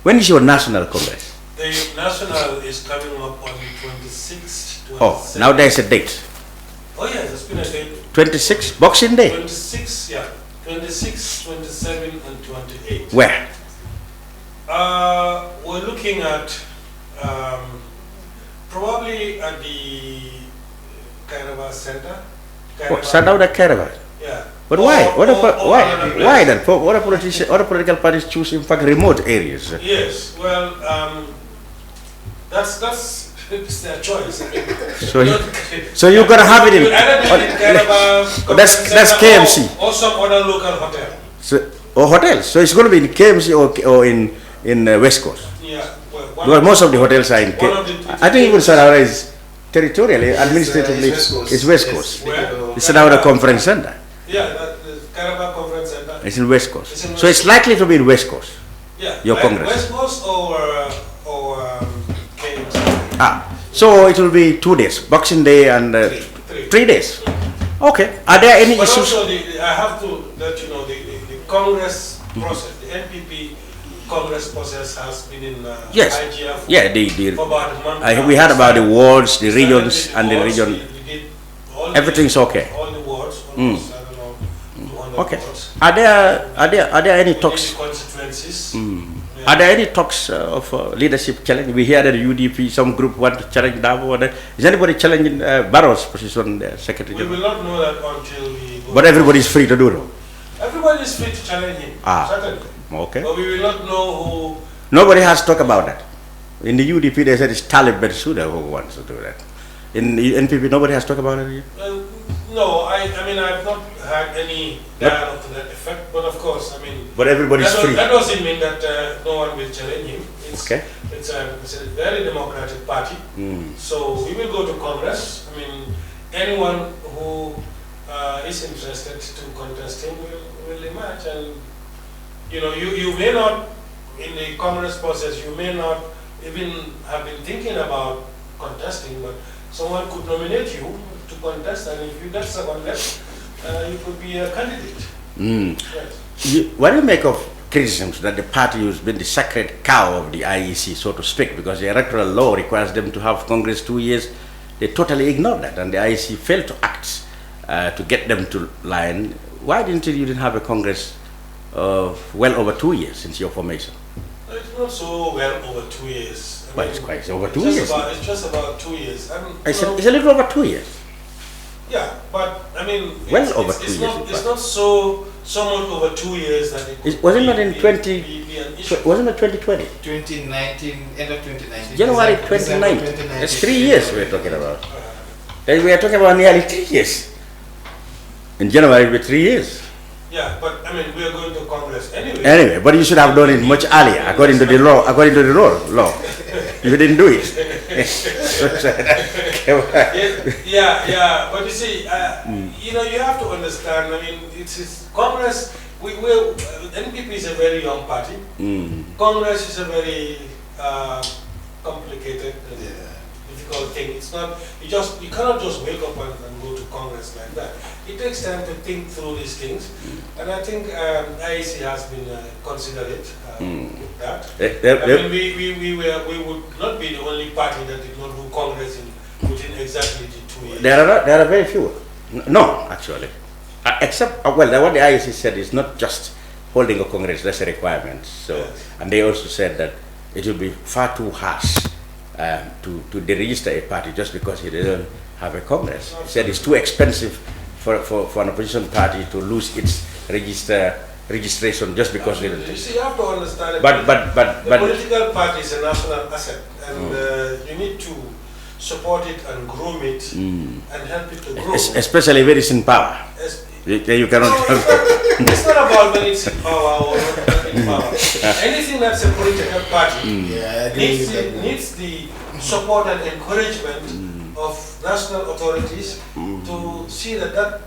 When is your national congress? The national is coming up on the 26th. Oh, now there's a date. Oh yeah, there's been a date. 26, Boxing Day? 26, yeah. 26, 27, and 28. Where? We're looking at probably at the Caravan Center. Send the Caravan? Yeah. But why? Why then? What are political parties choose, in fact, remote areas? Yes, well, that's it's their choice. So you're gonna have it in. That's KMC. Or some other local hotel. Or hotels. So it's going to be in KMC or in West Coast. Yeah. Well, most of the hotels are in. I think even Sarr is territorially, administratively, it's West Coast. It's another conference center. Yeah, the Caravan Conference Center. It's in West Coast. So it's likely to be in West Coast. Yeah. Your congress. West Coast or So it will be 2 days, Boxing Day and 3 days. Okay. Are there any issues? Also, I have to let you know the Congress process, the NPP Congress process has been in IGF for about a month. We heard about the wards, the regions, and the region. Everything's okay. All the wards, almost, I don't know, 200 okay. wards. Are there any talks? In the constituencies. Are there any talks of leadership challenge? We hear that the UDP, some group want to challenge Dabo. Is anybody challenging Barrow's position, Secretary We General? will not know that until we go. But everybody is free to do it. Everybody Everybody is free to challenge him, certainly. Okay. But we will not know who... Nobody has talked about that. In the UDP, they said it's Talib Bensouda who wants to do that. In the NPP, nobody has talked about it yet? No, I mean, I've not had any dialogue to that effect, but of course, I mean... But everybody's free. That doesn't mean that no one will challenge him. It's a very democratic party, so we will go to Congress. I mean, anyone who is interested to contest him will emerge, and you may not, in the Congress process, you may not even have been thinking about contesting, but someone could nominate you to contest, and if you get someone left, you could be a candidate. Yes. What do you make of criticisms that the party has been the sacred cow of the IEC, so to speak, because the electoral law requires them to have Congress 2 years? They totally ignored that, and the IEC failed to act to get them to line. Why you didn't have a Congress well over 2 years since your formation? It's not so well over 2 years. Well, it's quite over 2 years. It's just about 2 years. It's a little over 2 years. Yeah, but I mean, well over 2 years. It's not so much over 2 years that it wasn't it in 2020? 2019, end of 2019. January 2019. That's 3 years we're talking about. And we are talking about nearly 3 years. In January, it will be 3 years. Yeah, but I mean, we are going to Congress anyway. Anyway, but you should have done it much earlier, according to the law. According to the law, you didn't do it. yeah. But you see, you have to understand. I mean, it's Congress. NPP is a very young party. Congress is a very complicated, difficult thing. It's not. You cannot just wake up and go to Congress like that. It takes time to think through these things, and I think IEC has been considerate with that. I mean, we would not be the only party that did not do Congress within exactly the 2 years. There are very few. No, actually, except what the IEC said is not just holding a Congress. That's a requirement. So, and they also said that it will be far too harsh to deregister a party just because it doesn't have a Congress. He said it's too expensive for an opposition party to lose its registration just because we don't. You see, you have to understand. But the political party is a national asset, and you need to support it and groom it and help it to grow. Especially when it's in power. You cannot. It's not about when it's in power or not in power. Anything that's a political party needs the support and encouragement of national authorities to see that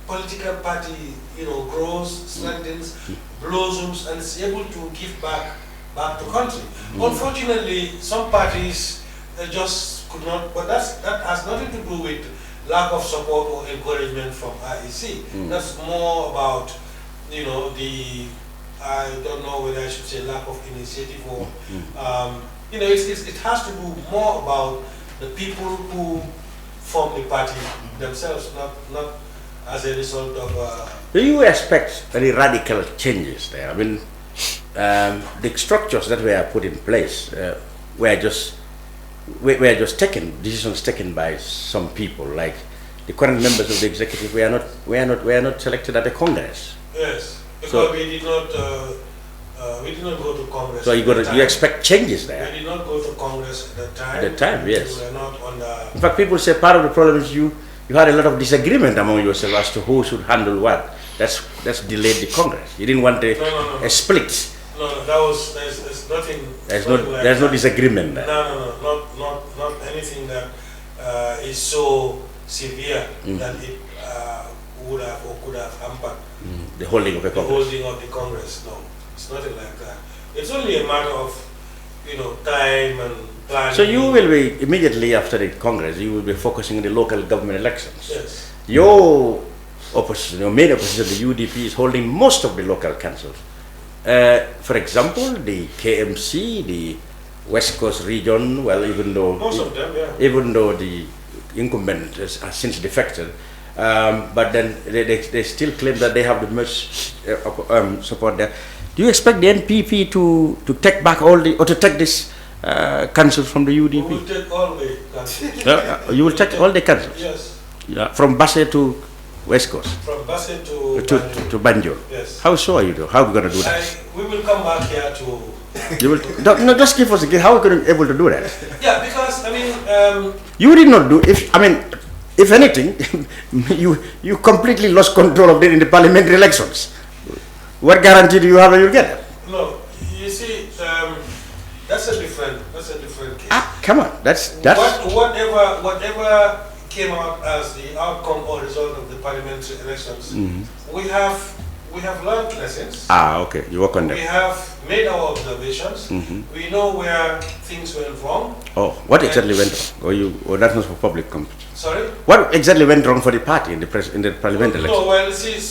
political party grows, strengthens, blossoms, and is able to give back to country. Unfortunately, some parties just could not, but that has nothing to do with lack of support or encouragement from IEC. That's more about I don't know whether I should say lack of initiative or it has to do more about the people who form the party themselves, not as a result of. Do you expect very radical changes there? I mean, the structures that were put in place were just decisions taken by some people, like the current members of the executive were not selected at the Congress. Yes, because we did not go to Congress. So you expect changes there? We did not go to Congress at that time. At the time, yes. We were not on the. In fact, people say part of the problem is you had a lot of disagreement among yourselves as to who should handle what. That's delayed the Congress. You didn't want a split. No, there's nothing. There's no disagreement there. No, not anything that is so severe that it would have or could have hampered the holding of the Congress. The holding of the Congress. No, it's nothing like that. It's only a matter of time and planning. So you will be immediately after the Congress. You will be focusing on the local government elections. Yes. Your opposition, your main opposition, the UDP, is holding most of the local councils. For example, the KMC, the West Coast region, well, even though the incumbent has since defected, but then they still claim that they have the most support there. Do you expect the NPP to take back to take this councils from the UDP? We will take all the councils. You will take all the councils? Yes. From Basse to West Coast? From Basse to to Banjul. Yes. How sure are you do? How are we going to do that? We will come back here to... You will, no, just give us a guess. How are we going to be able to do that? Yeah, because, I mean... You did not do, if anything, you completely lost control of it in the parliamentary elections. What guarantee do you have that you'll get it? No, you see, that's a different case. Come on, that's... Whatever came out as the outcome or result of the parliamentary elections, we have learned lessons. Okay, you work on them. We have made our observations. We know where things went wrong. Oh, what exactly went wrong? Or that's not for public company? Sorry? What exactly went wrong for the party in the parliamentary election? No, well, see,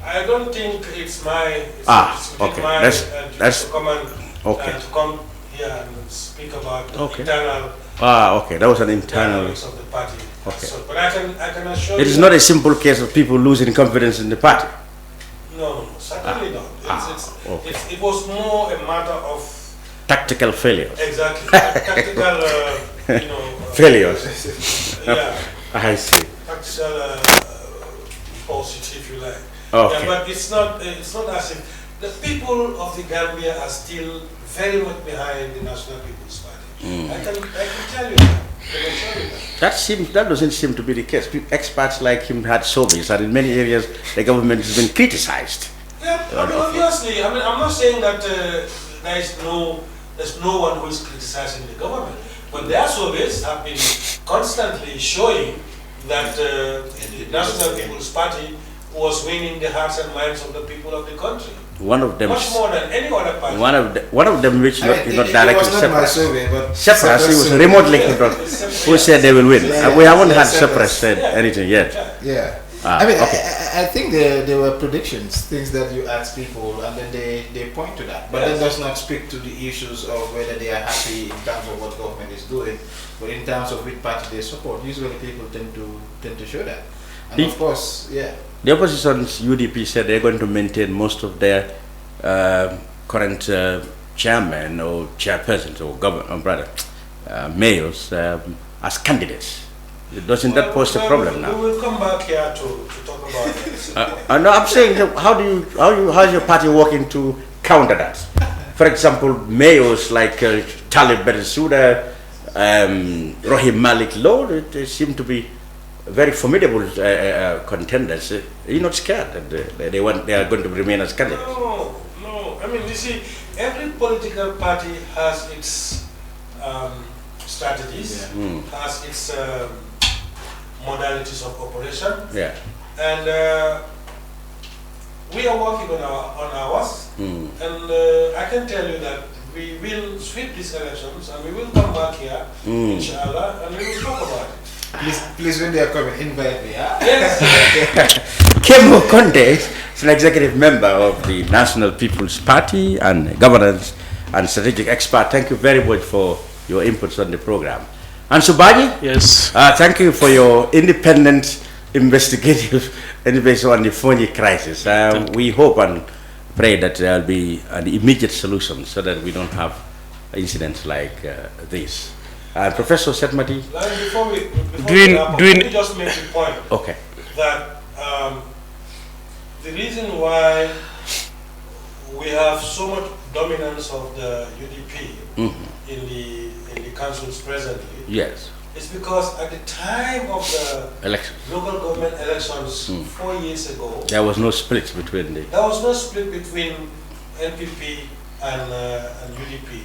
I don't think it's my... okay. To come here and speak about internal... okay, that was an internal... dynamics of the party. Okay. So, but I can assure you... It is not a simple case of people losing confidence in the party. No, certainly not. It was more a matter of... Tactical failures. Exactly. Tactical, failures. Yeah. I see. Tactical bullshit, if you like. Okay. Yeah, but it's not as if the people of the Gambia are still very much behind the National People's Party. I can tell you that. That doesn't seem to be the case. Experts like him had surveys, and in many areas the government has been criticized. Yeah, obviously. I'm not saying that there's no one who is criticizing the government, but their surveys have been constantly showing that the National People's Party was winning the hearts and minds of the people of the country. One of them, much more than any other party. One of them, which not directly separate. Separate, he was remotely controlled. Who said they will win? We haven't had separate said anything yet. Yeah. Okay. I think there were predictions, things that you ask people, and then they point to that. But that does not speak to the issues of whether they are happy in terms of what government is doing, but in terms of which party they support. Usually people tend to show that. And of course, the opposition's UDP said they're going to maintain most of their current chairman or chairpersons or mayors as candidates. Doesn't that pose a problem now? We will come back here to talk about that. No, I'm saying, how's your party working to counter that? For example, mayors like Talib Bensouda, Rohim Malik Law, they seem to be very formidable contenders. Are you not scared that they are going to remain as candidates? No. I mean, you see, every political party has its strategies, has its modalities of operation. Yeah. And we are working on ours. And I can tell you that we will sweep these elections and we will come back here, inshallah, and we will talk about it. Please, when they are coming, invite me. Yes. Kemo Conteh is an executive member of the National People's Party and governance and strategic expert. Thank you very much for your inputs on the program. And Subaji? Yes. Thank you for your independent investigative investigation on the Foni crisis. We hope and pray that there will be an immediate solution so that we don't have incidents like this. Professor Sait Matty? Before we let me just make a point. Okay. That the reason why we have so much dominance of the UDP in the councils presently, yes, is because at the time of the local government elections 4 years ago, there was no split between the... There was no split between NPP and UDP,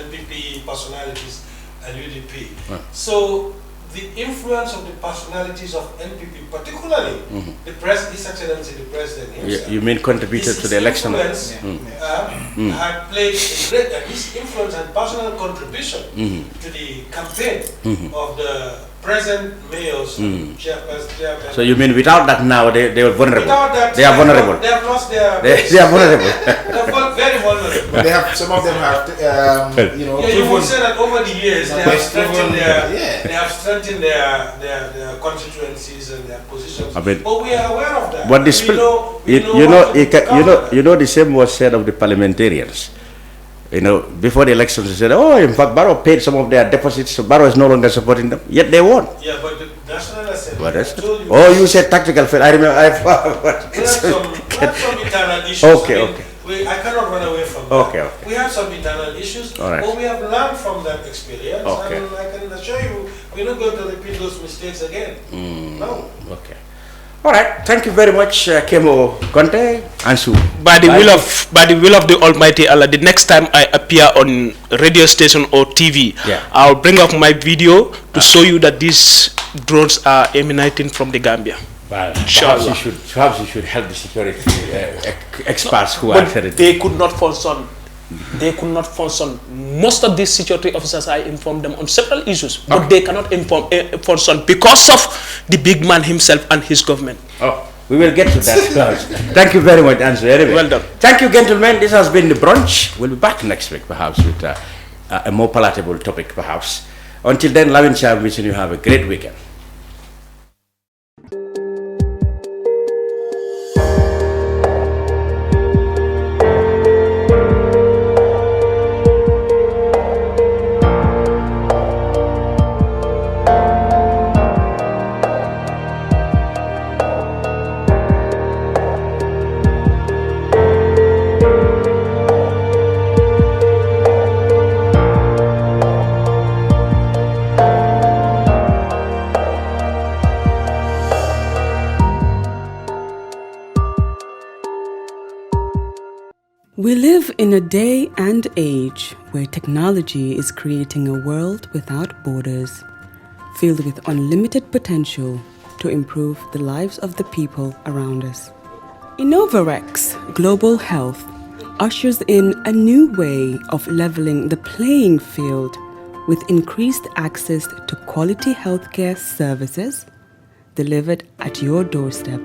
NPP personalities and UDP. So the influence of the personalities of NPP, particularly the His Excellency the President himself, you mean contributed to the election? Had played a great, his influence and personal contribution to the campaign of the present mayors, chairperson. So you mean without that now they were vulnerable? Without that, they are vulnerable. They have lost their... They are vulnerable. They are very vulnerable. But they have, some of them have, you would say that over the years they have strengthened their constituencies and their positions. But we are aware of that. But you know the same was said of the parliamentarians. You know, before the elections, they said, oh, in fact, Barrow paid some of their deposits, so Barrow is no longer supporting them, yet they won. Yeah, but National Assembly. What is I it? told you. Oh, you said tactical fail. I remember. We have some internal issues. Okay. I cannot run away from that. Okay. We have some internal issues, All right. but we have learned from that experience, Okay. and I can assure you, we're not going to repeat those mistakes again. No. Okay. All right. Thank you very much, Kemo Conteh. Ansu. By the will of the Almighty Allah, the next time I appear on radio station or TV, I'll bring up my video to show you that these drones are emanating from the Gambia. Well, perhaps you should help the security experts who are there. They could not function. They could not function. Most of these security officers, I informed them on several issues, but they cannot function because of the big man himself and his government. Oh, we will get to that. Thank you very much, Ansu. Anyway, well done. Thank you, gentlemen. This has been the brunch. We'll be back next week, perhaps, with a more palatable topic, perhaps. Until then, Lamin Cham, wishing you have a great weekend. We live in a day and age where technology is creating a world without borders, filled with unlimited potential to improve the lives of the people around us. Innovarex Global Health ushers in a new way of leveling the playing field with increased access to quality healthcare services delivered at your doorstep.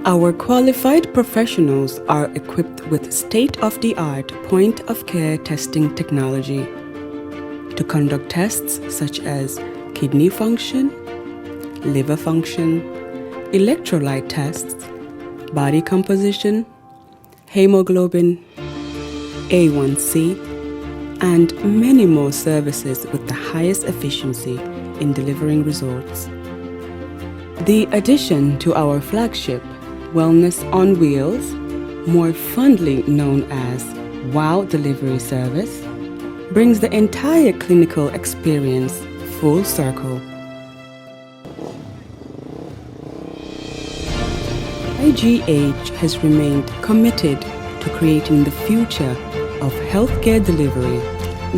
Our qualified professionals are equipped with state-of-the-art point-of-care testing technology to conduct tests such as kidney function, liver function, electrolyte tests, body composition, hemoglobin, A1C, and many more services with the highest efficiency in delivering results. The addition to our flagship Wellness on Wheels, more fondly known as WOW Delivery Service, brings the entire clinical experience full circle. IGH has remained committed to creating the future of healthcare delivery.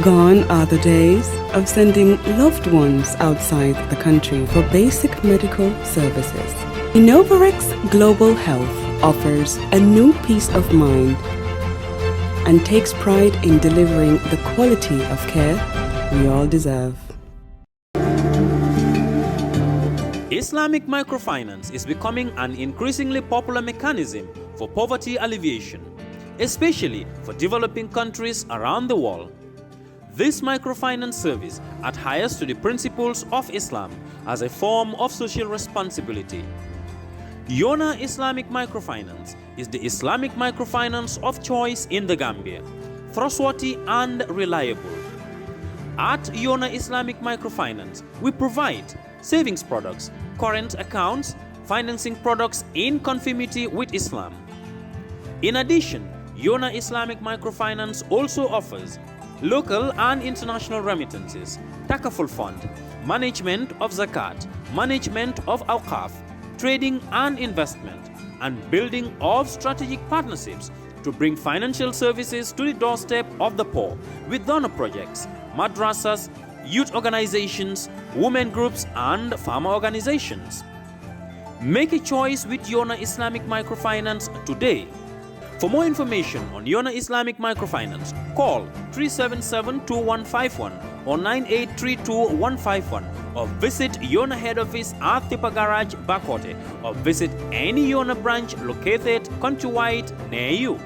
Gone are the days of sending loved ones outside the country for basic medical services. Innovarex Global Health offers a new peace of mind and takes pride in delivering the quality of care we all deserve. Islamic microfinance is becoming an increasingly popular mechanism for poverty alleviation, especially for developing countries around the world. This microfinance service adheres to the principles of Islam as a form of social responsibility. Yona Islamic Microfinance is the Islamic microfinance of choice in the Gambia, trustworthy and reliable. At Yona Islamic Microfinance, we provide savings products, current accounts, financing products in conformity with Islam. In addition, Yona Islamic Microfinance also offers local and international remittances, takaful fund, management of zakat, management of awqaf, trading and investment, and building of strategic partnerships to bring financial services to the doorstep of the poor with donor projects, madrasas, youth organizations, women groups, and farmer organizations. Make a choice with Yona Islamic Microfinance today. For more information on Yona Islamic Microfinance, call 377-2151 or 9832-151 or visit Yona head office at Tipa Garage, Bakote, or visit any Yona branch located countrywide near you.